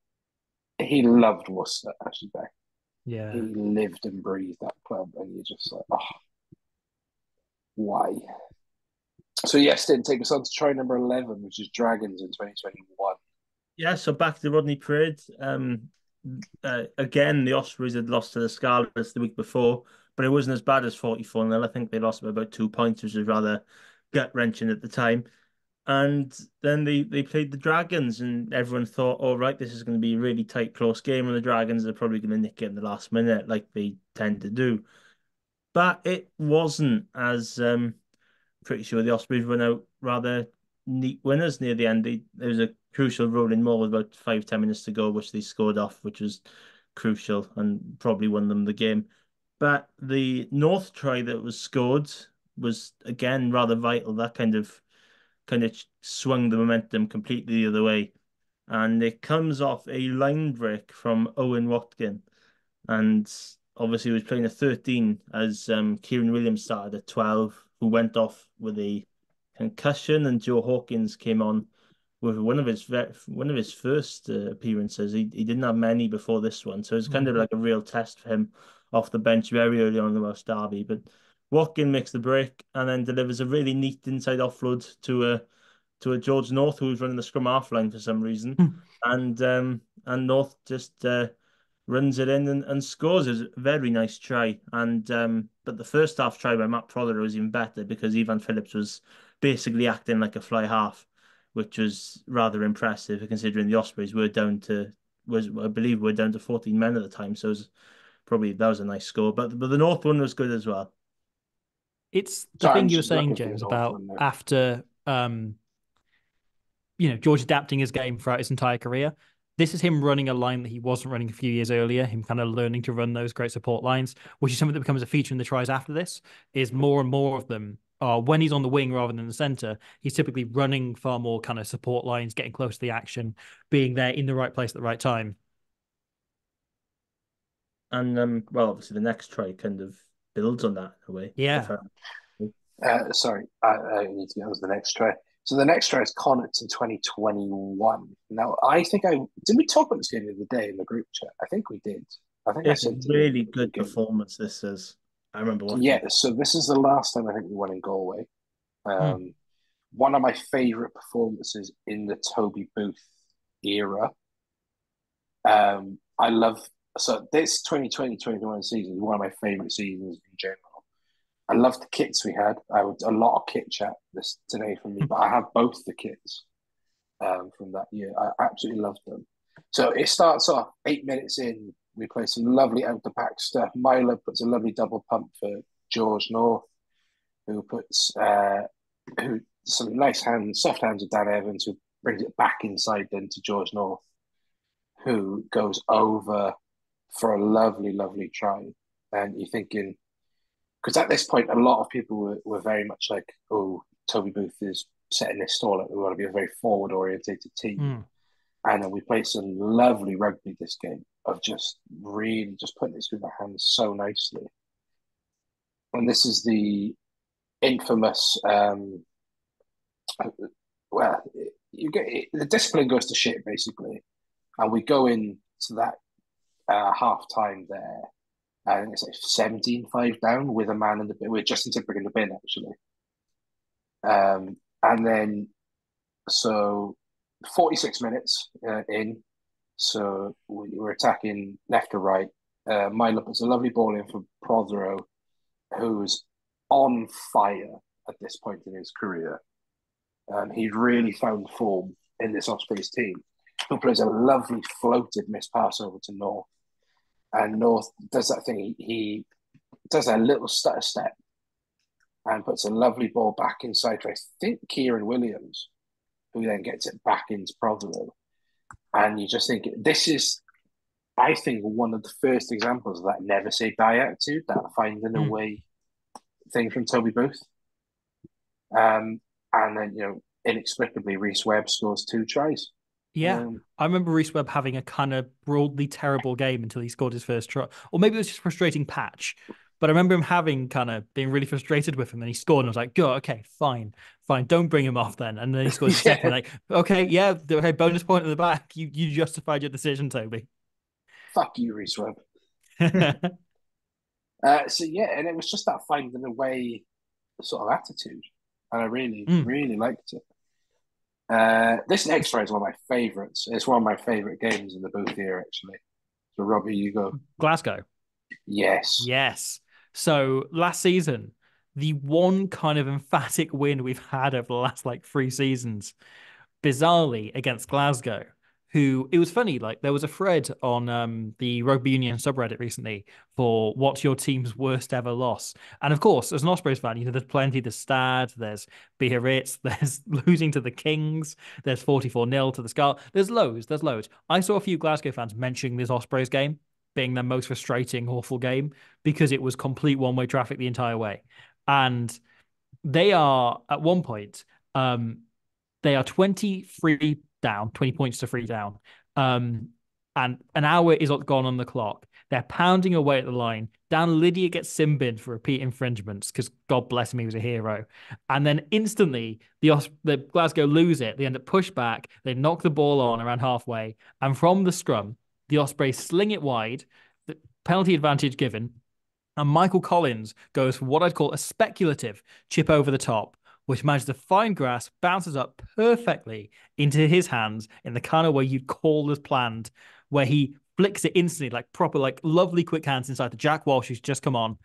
he loved Worcester, Ashley Beck. Yeah. He lived and breathed that club, and you're just like, oh, why? So yes, then take us on to try number 11, which is Dragons in 2021. Yeah, so back to Rodney Parade. Again, the Ospreys had lost to the Scarlets the week before, but it wasn't as bad as 44-0. I think they lost by about 2 points, which was rather gut-wrenching at the time. And then they played the Dragons, and everyone thought, "Oh, right, this is going to be a really tight, close game, and the Dragons are probably going to nick it in the last minute, like they tend to do." But it wasn't, as pretty sure the Ospreys went out rather neat winners near the end. There was a crucial rolling maul with about 5-10 minutes to go, which they scored off, which was crucial and probably won them the game. But the North try that was scored was again rather vital. That kind of swung the momentum completely the other way. And it comes off a line break from Owen Watkin. And obviously he was playing a 13 as Kieran Williams started at 12, who went off with a concussion, and Joe Hawkins came on with one of his first appearances. He didn't have many before this one, so it's kind of like a real test for him off the bench very early on in the Welsh derby. But Watkin makes the break and then delivers a really neat inside offload to a George North who was running the scrum half line for some reason, and North just runs it in and scores. It was a very nice try. And but the first half try by Matt Prothero was even better because Ivan Phillips was basically acting like a fly half, which was rather impressive considering the Ospreys were down to was I believe were down to 14 men at the time. So that was a nice score. But the North one was good as well. It's the Sorry, I'm thing you were just saying, looking for the James, North about one now. after George adapting his game throughout his entire career. This is him running a line that he wasn't running a few years earlier, him kind of learning to run those great support lines, which is something that becomes a feature in the tries after this, is more and more of them are when he's on the wing rather than the center, he's typically running far more kind of support lines, getting close to the action, being there in the right place at the right time. And well, obviously the next try kind of builds on that in a way. Yeah. Sorry, I need to get on to the next try. So the next try is Connacht in 2021. Now, I think did we talk about this game the other day in the group chat? I think we did. I think I It's a said to really the good game. performance, this is. I remember watching Yeah, it. so this is the last time I think we won in Galway. Mm. One of my favourite performances in the Toby Booth era. I love so this 2020-21 season is one of my favourite seasons in general. I love the kits we had. I would a lot of kit chat this today from me, but I have both the kits from that year. I absolutely loved them. So it starts off 8 minutes in. We play some lovely out the back stuff. Milo puts a lovely double pump for George North, who puts who some nice hands, soft hands of Dan Evans, who brings it back inside then to George North, who goes over for a lovely, lovely try. And you're thinking, because at this point, a lot of people were very much like, oh, Toby Booth is setting this stall up. We want to be a very forward orientated team. Mm. And then we played some lovely rugby this game of just really just putting it through the hands so nicely. And this is the infamous, well, you get the discipline goes to shit basically. And we go into that half time there. I think it's like 17-5 down with a man in the bin, with Justin Tipper in the bin actually. And then so 46 minutes in, so we're attacking left to right. Milo puts a lovely ball in for Prothero, who's on fire at this point in his career. He'd really found form in this Ospreys team. Who plays a lovely floated miss pass over to North, and North does that thing. He does a little stutter step and puts a lovely ball back inside for I think Kieran Williams, who then gets it back into Prothero. And you just think this is, I think, one of the first examples of that never say die attitude, that finding a way thing from Toby Booth. And then, inexplicably, Reece Webb scores 2 tries. Yeah. I remember Reece Webb having a kind of broadly terrible game until he scored his first try. Or maybe it was just a frustrating patch. But I remember him being really frustrated with him, and he scored, and I was like, "Go, okay, fine, don't bring him off then." And then he scores his second, like, "Okay, yeah, okay, bonus point in the back. You justified your decision, Toby." Fuck you, Reece Webb. So yeah, and it was just that finding a way sort of attitude. and I really, Mm. really liked it. This next try is one of my favourites. It's one of my favourite games in the booth here, actually. So, Robbie, you go. Glasgow. Yes. Yes. So last season, the one kind of emphatic win we've had over the last like 3 seasons, bizarrely against Glasgow, who it was funny, like there was a thread on the rugby union subreddit recently for what's your team's worst ever loss. And of course, as an Ospreys fan, you know, there's plenty. There's Stad, there's Biarritz, there's losing to the Kings, there's 44-0 to the Scarlet. There's loads, there's loads. I saw a few Glasgow fans mentioning this Ospreys game being their most frustrating, awful game because it was complete one-way traffic the entire way. And they are at one point, they are 23 down, 20 points to 3 down. And an hour is gone on the clock. They're pounding away at the line. Dan Lydia gets sin binned for repeat infringements because God bless him, he was a hero. And then instantly, the Glasgow lose it. They end up pushed back. They knock the ball on around halfway. And from the scrum, the Ospreys sling it wide, the penalty advantage given. And Michael Collins goes for what I'd call a speculative chip over the top, which manages to find grass, bounces up perfectly into his hands in the kind of way you'd call as planned, where he flicks it instantly, like proper, like lovely quick hands inside the Jack Walsh who's just come on,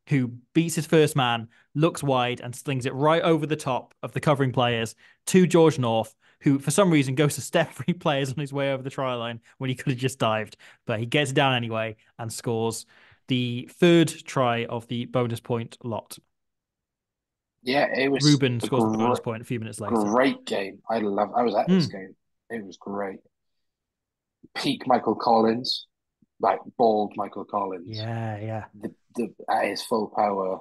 who beats his first man, looks wide and slings it right over the top of the covering players to George North, who for some reason goes to step 3 players on his way over the try line when he could have just dived. But he gets it down anyway and scores the third try of the bonus point lot. Yeah, it was Ruben a scores the bonus point a few minutes later. great game. I was at this game. It was great. Peak Michael Collins, like bald Michael Collins. Yeah. At his full power.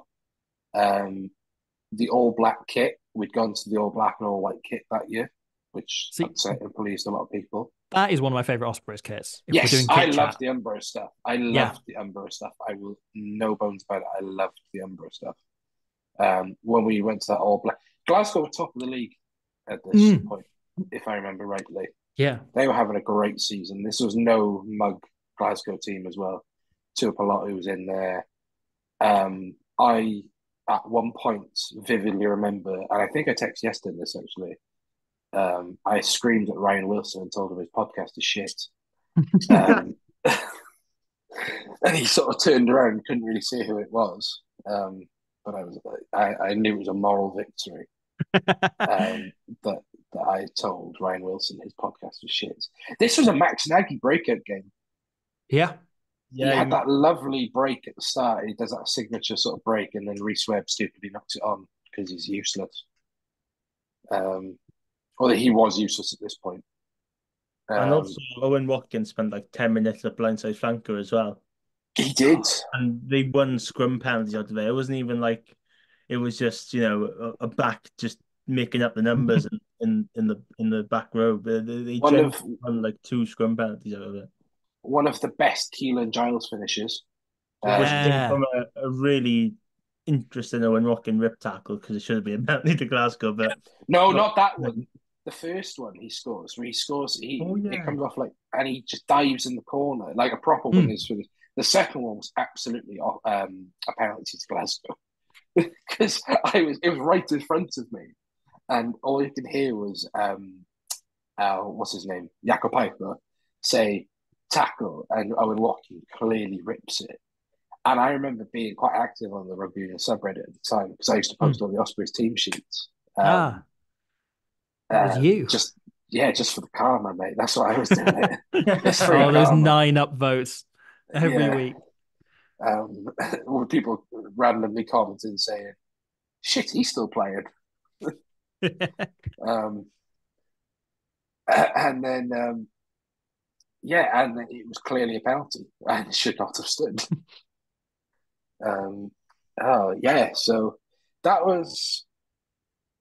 The all black kit. We'd gone to the all black and all white kit that year, which upset and pleased a lot of people. That is one of my favorite Ospreys kits. If we're doing I love the Umbro stuff. I loved the Umbro stuff. I will no bones about it. I loved the Umbro stuff. When we went to that all black, Glasgow were top of the league at this point, if I remember rightly. Yeah, they were having a great season. This was no mug Glasgow team as well. Tuapolotu was in there. I at one point vividly remember, and I think I texted yesterday this actually. I screamed at Ryan Wilson and told him his podcast is shit. And he sort of turned around and couldn't really see who it was. But I knew it was a moral victory. That I told Ryan Wilson his podcast was shit. This was a Max Nagy breakout game. Yeah. He had that lovely break at the start. He does that signature sort of break, and then Rhys Webb stupidly knocks it on because he's useless. Or he was useless at this point. And also, Owen Watkins spent like 10 minutes at blindside flanker as well. He did. And they won scrum penalties out of it. It wasn't even like it was just, a back just making up the numbers in the back row. They won like 2 scrum penalties out of it. One of the best Keelan Giles finishes. Which came from a really interesting Owen Watkins rip tackle because it should have been a penalty to Glasgow. But no, not that one. The first one he scores, where it comes off and he just dives in the corner like a proper winner's finish. The second one was absolutely a penalty to Glasgow because it was right in front of me, and all you can hear was what's his name, Jakob Piper, say tackle, and Owen Watkins clearly rips it. And I remember being quite active on the rugby union subreddit at the time because I used to post all the Ospreys team sheets. That was you. Just for the karma, mate. That's what I was doing. Those 9 upvotes every week. With people randomly commenting saying, "Shit, he's still playing." And then and then it was clearly a penalty and it should not have stood. So that was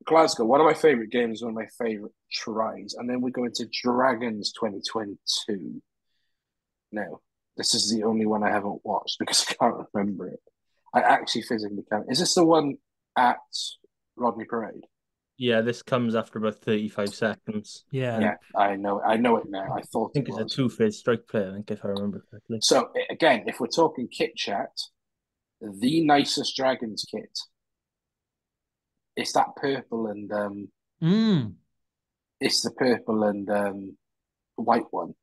Glasgow. One of my favourite games, one of my favourite tries. And then we go into Dragons 2022. Now, this is the only one I haven't watched because I can't remember it. I actually physically can't. Is this the one at Rodney Parade? Yeah, this comes after about 35 seconds. Yeah, I know it now. I think it's a 2-phase strike play, I think, if I remember correctly. So, again, if we're talking kit chat, the nicest Dragons kit it's that purple and it's the purple and white one.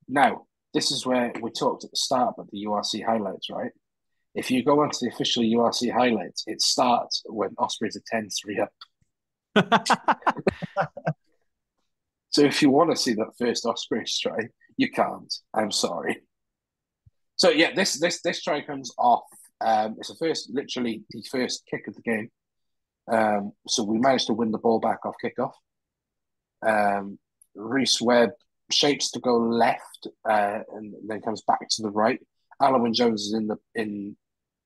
Now, this is where we talked at the start about the URC highlights, right? If you go onto the official URC highlights, it starts when Ospreys are 10-3 up. So if you want to see that first Ospreys try, you can't. I'm sorry. So yeah, this try comes off. It's literally the first kick of the game. So we managed to win the ball back off kickoff. Reese Webb shapes to go left, and then comes back to the right. Alan Jones is in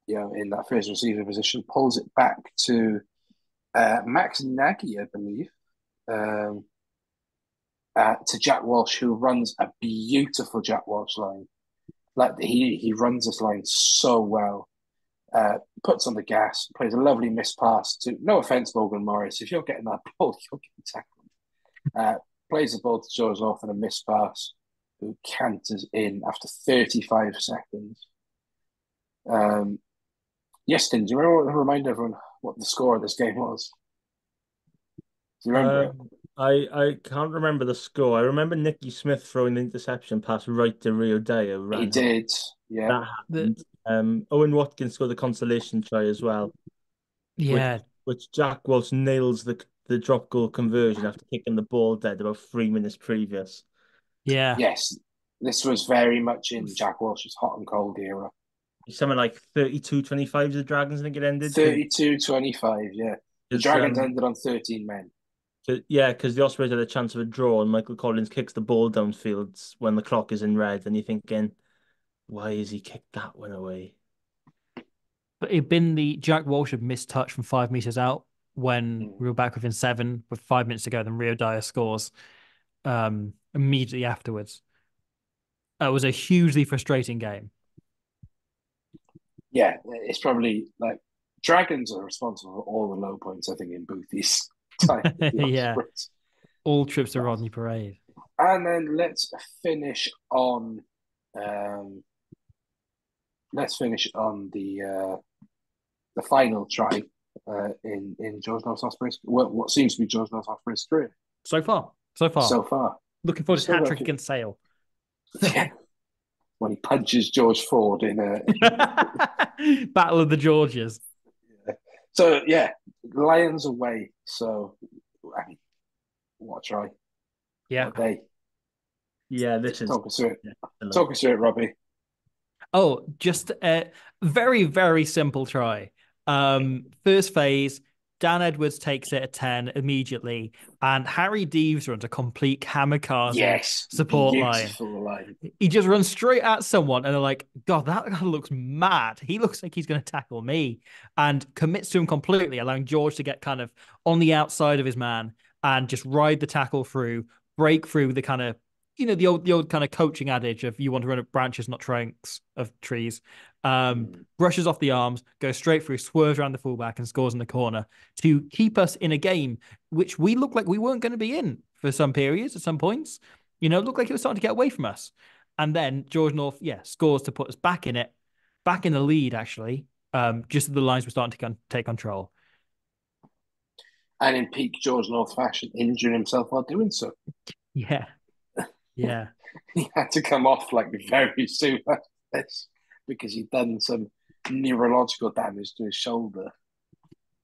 that first receiver position, pulls it back to Max Nagy, I believe, to Jack Walsh, who runs a beautiful Jack Walsh line. Like he runs this line so well. Puts on the gas, plays a lovely miss pass to, no offense, Logan Morris, if you're getting that ball, you're getting tackled. Plays the ball to George North in a miss pass, who canters in after 35 seconds. Yes, Tim, do you remind everyone what the score of this game was? Do you remember it? I can't remember the score. I remember Nicky Smith throwing the interception pass right to Rio Deo. He did, yeah. That happened. Owen Watkins scored the consolation try as well. Yeah. Which Jack Walsh nails the drop goal conversion after kicking the ball dead about 3 minutes previous. Yeah. Yes, this was very much in Jack Walsh's hot and cold era. Something like 32-25 the Dragons, I think it ended. 32-25, yeah. The Dragons ended on 13 men. Yeah, because the Ospreys had a chance of a draw, and Michael Collins kicks the ball downfield when the clock is in red, and you're thinking, why has he kicked that one away? But it'd been the Jack Walsh had missed touch from 5 meters out when we were back within 7 with 5 minutes to go. Then Rio Dyer scores immediately afterwards. It was a hugely frustrating game. Yeah, it's probably like Dragons are responsible for all the low points, I think, in Boothie's time. Yeah. All trips to Rodney Parade. And then let's finish on the final try in George North Ospreys. What seems to be George North Ospreys' career. So far. Looking forward to hat trick against Sale. Yeah. When he punches George Ford in a Battle of the Georges. Yeah. So yeah, Lions away. So I mean, what a try. Yeah. What a day. Yeah, this is talk us through it, Robbie. Oh, just a very, very simple try. First phase, Dan Edwards takes it at 10 immediately, and Harry Deves runs a complete kamikaze support line. He just runs straight at someone, and they're like, God, that guy looks mad. He looks like he's going to tackle me, and commits to him completely, allowing George to get kind of on the outside of his man and just ride the tackle through, break through the kind of, the old kind of coaching adage of you want to run up branches, not trunks of trees. Brushes off the arms, goes straight through, swerves around the fullback, and scores in the corner to keep us in a game which we looked like we weren't going to be in for some periods at some points. It looked like it was starting to get away from us. And then George North, scores to put us back in it, back in the lead, actually, just as the Lions were starting to take control. And in peak George North fashion, injuring himself while doing so. Yeah. Yeah. He had to come off like very soon after this because he'd done some neurological damage to his shoulder.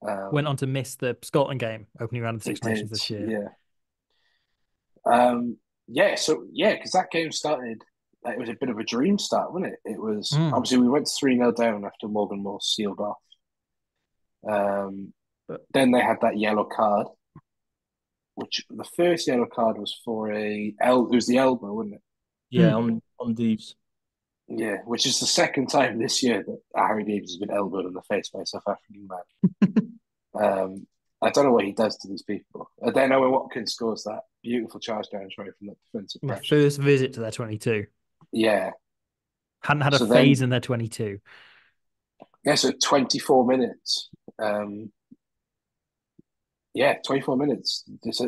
Went on to miss the Scotland game opening round of the Six Nations this year. Because that game started, it was a bit of a dream start, wasn't it? It was obviously we went 3-0 down after Morgan Moore sealed off. Then they had that yellow card, which the first yellow card was for it was the elbow, wasn't it? Yeah, on Deves. Yeah, which is the second time this year that Harry Deves has been elbowed in the face by a South African man. I don't know what he does to these people. Then Owen Watkins scores that beautiful charge down try from that defensive pressure. My first visit to their 22. Yeah. Hadn't had a phase in their 22. Yeah, so 24 minutes. 24 minutes. It's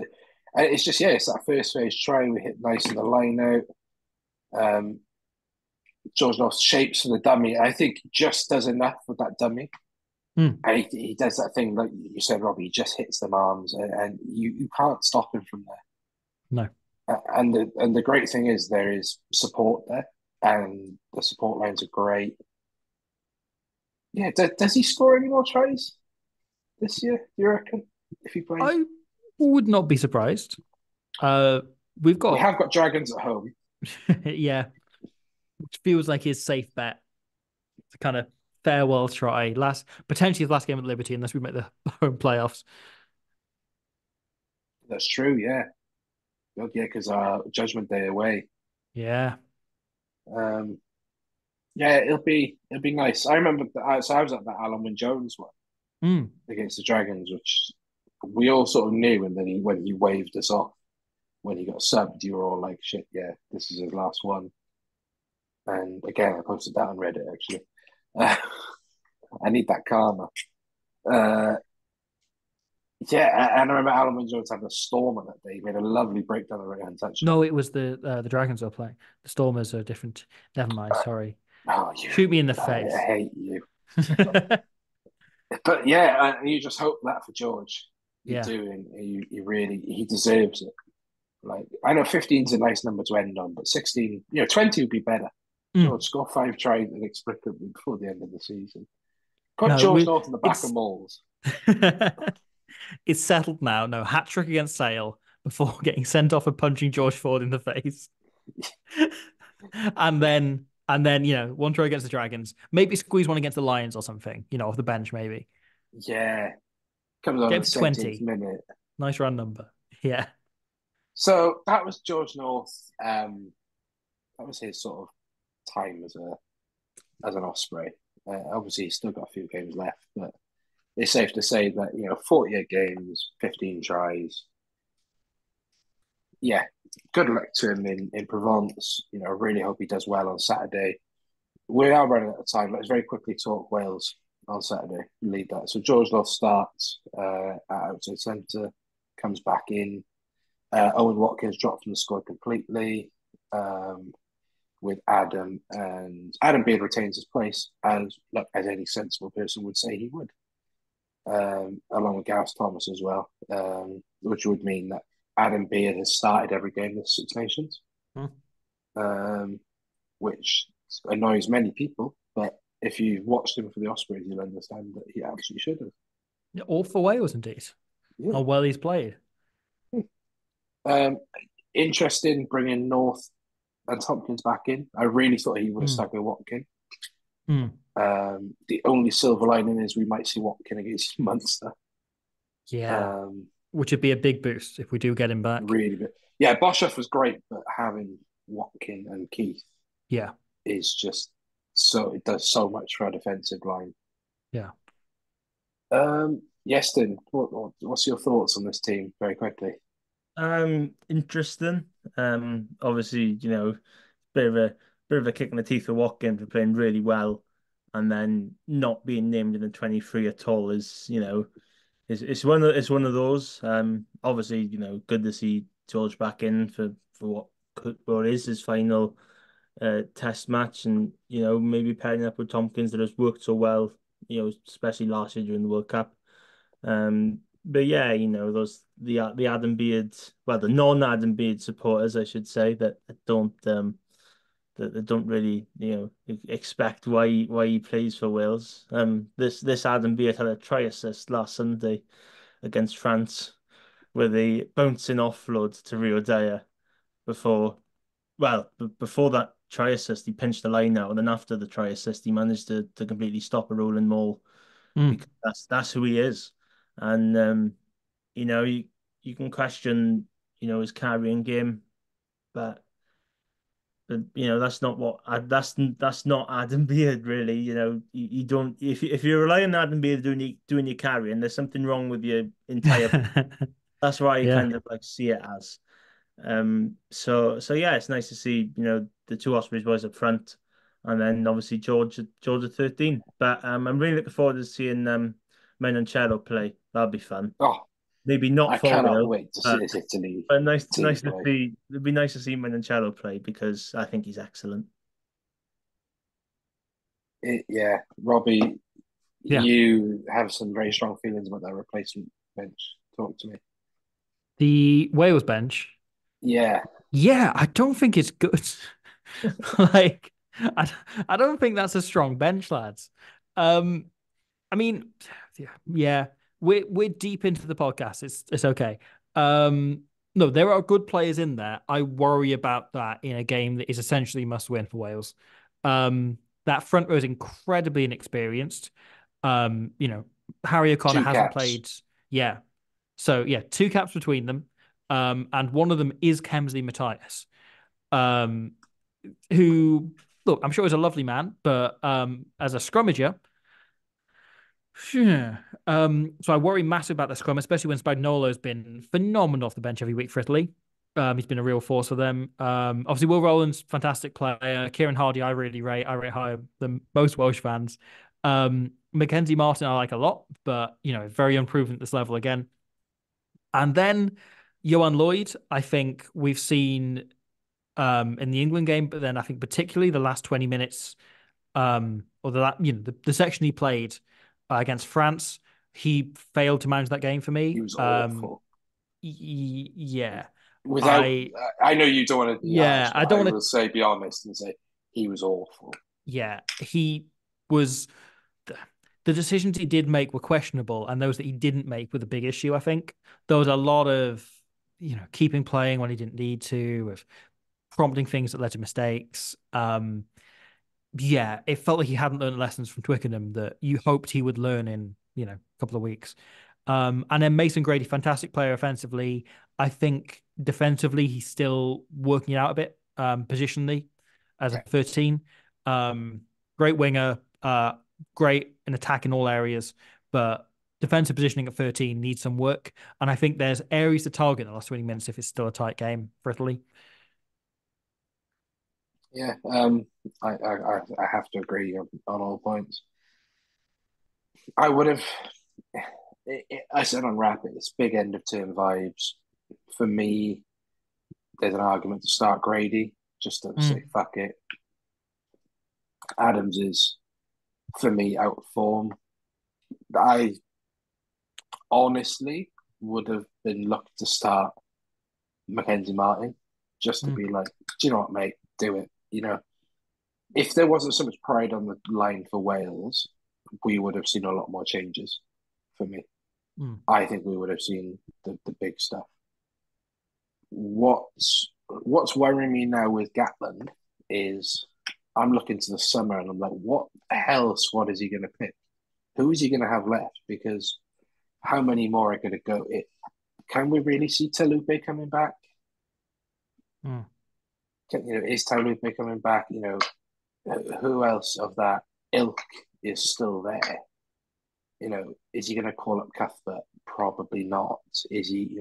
just, it's that first phase try. We hit nice in the line out. George North shapes for the dummy. I think just does enough with that dummy. Mm. And he does that thing like you said, Robbie. He just hits them arms, and you can't stop him from there. No. And the great thing is there is support there, and the support lines are great. Yeah, does he score any more tries this year? Do you reckon if he plays? I would not be surprised. Uh, we've We got have got Dragons at home. yeah, which feels like his safe bet. It's a kind of farewell try, potentially the last game at Liberty, unless we make the home playoffs. That's true. Yeah, God, yeah, because Judgment Day away. Yeah. Um, yeah, it'll be nice. I remember so I was at that Alan Wynne Jones one Mm. against the Dragons, which we all sort of knew, and then when he waved us off when he got subbed, you were all like, "Shit, yeah, this is his last one." And again, I posted that on Reddit actually. Uh, I need that karma. Uh, yeah, and I remember Alan Wynne Jones having a storm on that day. He made a lovely breakdown of the right hand touchdown. No, it was the Dragons are playing. The Stormers are different. Never mind. Sorry. Oh, Shoot me in the I face. hate you. But yeah, you just hope that for George. You Yeah. do, and he really he deserves it. Like I know 15 is a nice number to end on, but 16, 20 would be better. Mm. George score 5 tries inexplicably before the end of the season. Put No, George North in the back of it's Moles. it's settled now. No hat trick against Sale before getting sent off and punching George Ford in the face. And then, one try against the Dragons. Maybe squeeze one against the Lions or something, off the bench, maybe. Yeah, comes on Get in him the to 70th 20. minute. Nice round number. Yeah. So that was George North. That was his sort of time as an Osprey. Obviously, he's still got a few games left, but it's safe to say that 48 games, 15 tries. Yeah, good luck to him in Provence. I really hope he does well on Saturday. We are running out of time. Let's very quickly talk Wales on Saturday. Lead that. So George Love starts at outside centre, comes back in. Owen Watkins dropped from the squad completely. With Adam, and Adam Beard retains his place as any sensible person would say he would, along with Gareth Thomas as well, which would mean that Adam Beard has started every game of the Six Nations, which annoys many people. But if you've watched him for the Ospreys, you'll understand that he absolutely should have. Yeah, all for Wales, indeed. Yeah. How well he's played. Interesting bringing North and Tompkins back in. I really thought he would have stuck with Watkin. The only silver lining is we might see Watkin against Munster. Yeah. Which would be a big boost if we do get him back. Really good. Yeah, Boshoff was great, but having Watkin and Keith is just it does so much for our defensive line. Yeah. Yeston, what's your thoughts on this team very quickly? Interesting. Obviously, bit of a kick in the teeth for Watkins for playing really well, and then not being named in the 23 at all is, it's one of those. Obviously, good to see George back in for what is his final test match, and maybe pairing up with Tompkins that has worked so well, especially last year during the World Cup. But yeah, the Adam Beard, well, the non-Adam Beard supporters, I should say, that don't really expect why he plays for Wales. This Adam Beard had a try assist last Sunday against France with a bouncing offload to Rio Dyer before before that try assist, he pinched the line out, and then after the try assist, he managed to completely stop a rolling maul because that's who he is. And you can question his carrying game, but that's not that's not Adam Beard really. You don't if you rely on Adam Beard doing your carrying, there's something wrong with your entire. That's why I kind of like see it as. So yeah, it's nice to see the two Ospreys boys up front, and then obviously George at 13. But I'm really looking forward to seeing Menoncello play. That'll be fun. Oh, Maybe not I for cannot Wales, wait to see this Italy. but nice to play. see. It'd be nice to see Menoncello play because I think he's excellent. Yeah, Robbie, Yeah. You have some very strong feelings about that replacement bench. Talk to me. The Wales bench. Yeah, Yeah, I don't think it's good. Like, I, I don't think that's a strong bench, lads. Um, I mean, yeah, we're deep into the podcast. It's okay. Um, no, there are good players in there. I worry about that in a game that is essentially must win for Wales. That front row is incredibly inexperienced. You know, Harry O'Connor two hasn't caps. played. Yeah, so yeah, two caps between them. And one of them is Kemsley Matthias. Um, who look, I'm sure is a lovely man, but as a scrummager. Yeah. So I worry massive about the scrum, especially when Spagnuolo's been phenomenal off the bench every week for Italy. He's been a real force for them. Obviously, Will Rowland's fantastic player. Kieran Hardy, I really rate. I rate higher than most Welsh fans. Mackenzie Martin, I like a lot, but very unproven at this level again. And then Johan Lloyd, I think we've seen in the England game, but then I think particularly the last 20 minutes or the section he played against France, he failed to manage that game for He me. was awful. Yeah, Without, I I know you don't want to be harsh, yeah, but I I don't want will to. say, be honest and say he was awful. Yeah, he was. The decisions he did make were questionable, and those that he didn't make were the big issue. I think there was a lot of keeping playing when he didn't need to, of prompting things that led to mistakes. Yeah, it felt like he hadn't learned lessons from Twickenham that you hoped he would learn in, a couple of weeks. And then Mason Grady, fantastic player offensively. I think defensively, he's still working it out a bit, positionally as a Yeah. 13. Great winger, great in attack in all areas, but defensive positioning at 13 needs some work. And I think there's areas to target in the last 20 minutes if it's still a tight game for Italy. Yeah, I have to agree on all points. I would have. I said on Rapid, it's big end of term vibes. For me, there's an argument to start Grady, just to say Mm. fuck it. Adams is, for me, out of form. I honestly would have been lucky to start Mackenzie Martin, just to Mm. be like, do you know what, mate? Do it. If there wasn't so much pride on the line for Wales, we would have seen a lot more changes for me. Mm. I think we would have seen the big stuff. What's worrying me now with Gatland is I'm looking to the summer and I'm like, what the hell squad is he going to pick? Who is he going to have left? Because how many more are going to go? Can we really see Talupe coming back? Mm. Is Talupe coming back? Who else of that ilk is still there? Is he going to call up Cuthbert? Probably not. Is he,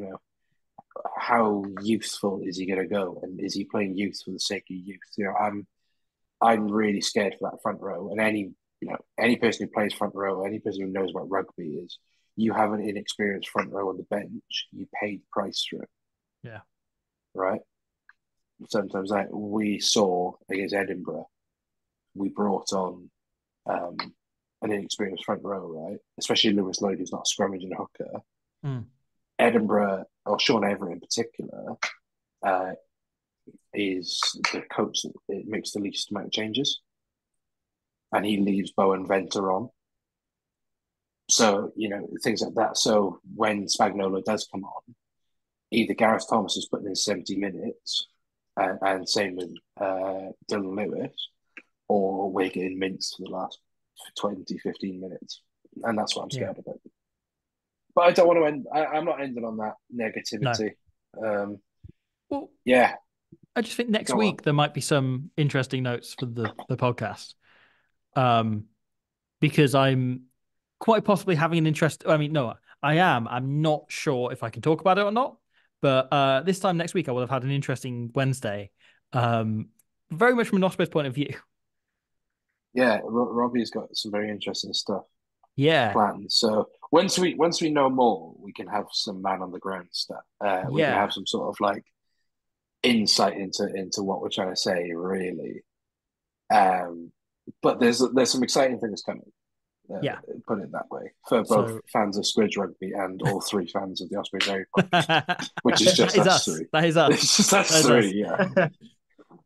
how youthful is he going to go? And is he playing youth for the sake of youth? I'm really scared for that front row. And any person who plays front row, any person who knows what rugby is, you have an inexperienced front row on the bench. You pay the price for it. Yeah. Right. Sometimes like we saw against Edinburgh, we brought on an inexperienced front row, right? Especially Lewis Lloyd, who's not a scrummaging hooker. Mm. Edinburgh, or Sean Everett in particular, is the coach that makes the least amount of changes. And he leaves Bowen Venter on. So, things like that. So when Spagnuolo does come on, either Gareth Thomas is putting in 70 minutes, and same with Dylan Lewis, or we're getting minced for the last 20, 15 minutes. And that's what I'm Yeah. scared about. But I don't want to end. I'm not ending on that No. negativity. Well, Yeah, I just think next go on. week there might be some interesting notes for the podcast. Because I'm quite possibly having an interest. I mean, no, I am. I'm not sure if I can talk about it or not. But this time next week, I will have had an interesting Wednesday. Very much from an Ospreys point of view. Yeah, Robbie's got some very interesting stuff Yeah, planned. So once we know more, we can have some man on the ground stuff. We can yeah, have some sort of like insight into what we're trying to say, really. But there's some exciting things coming. Yeah. Put it that way, for both fans of Squidge Rugby and all 3 fans of the Ospreys Eyrie podcast, which is just us 3. That is us. It's just us 3,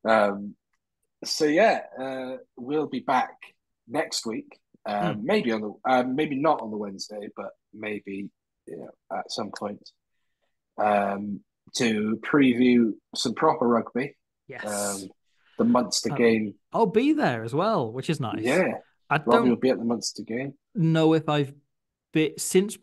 yeah. So yeah, we'll be back next week. Maybe maybe not on the Wednesday, but maybe at some point to preview some proper rugby. Yes. The Munster game. I'll be there as well, which is nice. Yeah, Robbie will be at the Munster game. Know if I've been since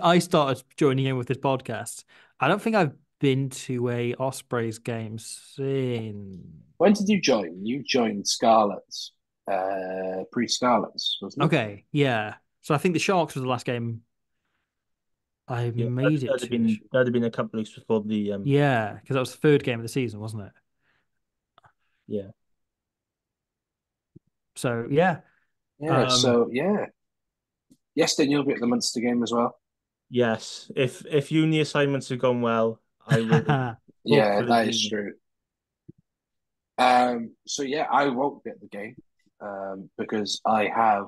I started joining in with this podcast. I don't think I've been to a Ospreys game since. When did you join? You joined Scarlets, pre-Scarlets, wasn't it? Okay, yeah. So I think the Sharks was the last game I made it to. That'd have been a couple of weeks before the Yeah, because that was the 3rd game of the season, wasn't it? Yeah. So yeah. Yes, then you'll be at the Munster game as well. Yes. If uni assignments have gone well, I will. Yeah, that is true. So yeah, I won't be at the game because I have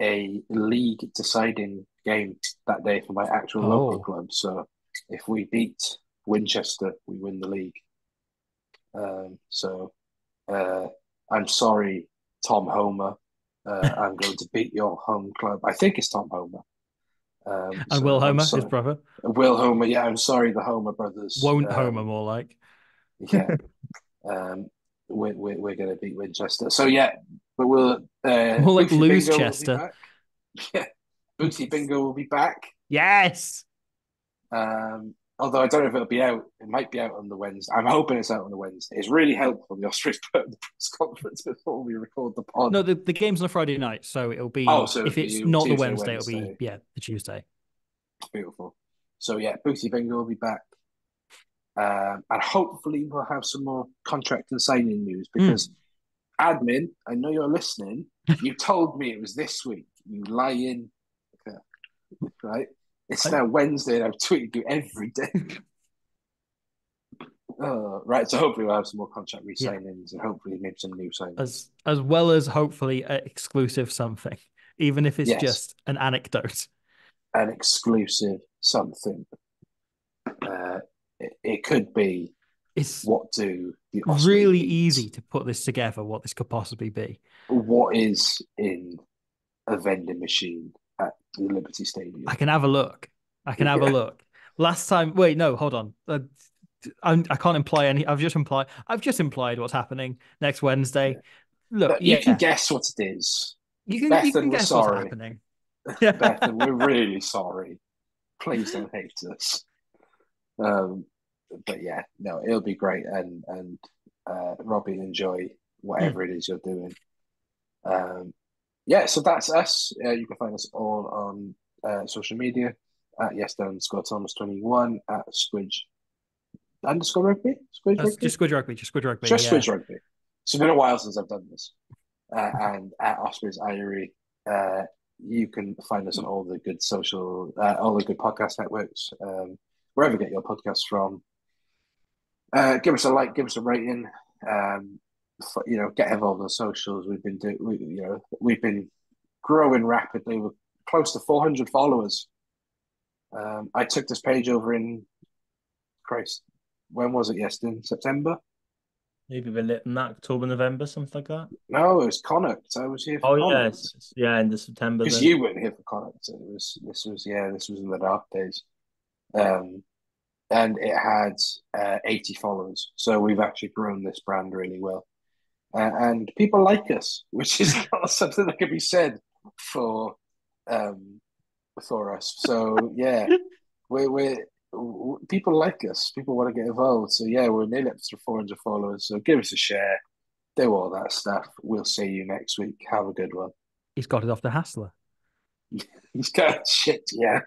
a league deciding game that day for my actual local club. So if we beat Winchester, we win the league. I'm sorry, Tom Homer. I'm going to beat your home club. I think it's Tom Homer. And Will Homer, his brother. Will Homer, yeah. I'm sorry, the Homer brothers. Won't Homer, more like. Yeah. We're going to beat Winchester. So yeah, but we'll more like lose Chester. Yeah, Bootsy Bingo will be back. Yes. Although I don't know if it'll be out. It might be out on the Wednesday. I'm hoping it's out on the Wednesday. It's really helpful the Ospreys put the press conference before we record the pod. No, the game's on a Friday night, so it'll be. If it's not the Wednesday, it'll be the Tuesday. Beautiful. So yeah, Bootsy Bingo will be back, and hopefully we'll have some more contract and signing news because admin, I know you're listening. You told me it was this week. You lying, right? It's now Wednesday and I've tweeted you every day. Right, so hopefully we'll have some more contract re-signings and hopefully maybe some new signings. As well as hopefully an exclusive something, even if it's just an anecdote. An exclusive something. It could be what do the Ospreys really easy to put this together, what this could possibly be. What is in a vending machine at the Liberty Stadium? I can have a look. Have a look. Last time, wait, no, hold on. I can't imply any. I've just implied what's happening next Wednesday. Look, you can guess what it is. You can guess what's happening. Bethan, we're really sorry. Please don't hate us. But yeah, no, it'll be great, and Robbie, enjoy whatever it is you're doing. So that's us. You can find us all on social media at yes_Thomas21 at Squidge _rugby. Just Squidge Rugby. Squidge Rugby. It's been a while since I've done this. And at Ospreys Eyrie, you can find us on all the good all the good podcast networks, wherever you get your podcasts from. Give us a like, give us a rating. Get involved on socials. We've been growing rapidly. We're close to 400 followers. I took this page over in when was it? In September? Maybe a bit later than that, October, November, something like that. No, it was Connacht. I was here for Connacht. End of September. Because you weren't here for Connacht. So this was in the dark days. And it had 80 followers. So we've actually grown this brand really well. And people like us, which is not something that can be said for us. So yeah, we're people like us. People want to get involved. So yeah, we're nearly up to 400 followers. So give us a share. Do all that stuff. We'll see you next week. Have a good one. He's got it off the Hassler. He's got shit, yeah.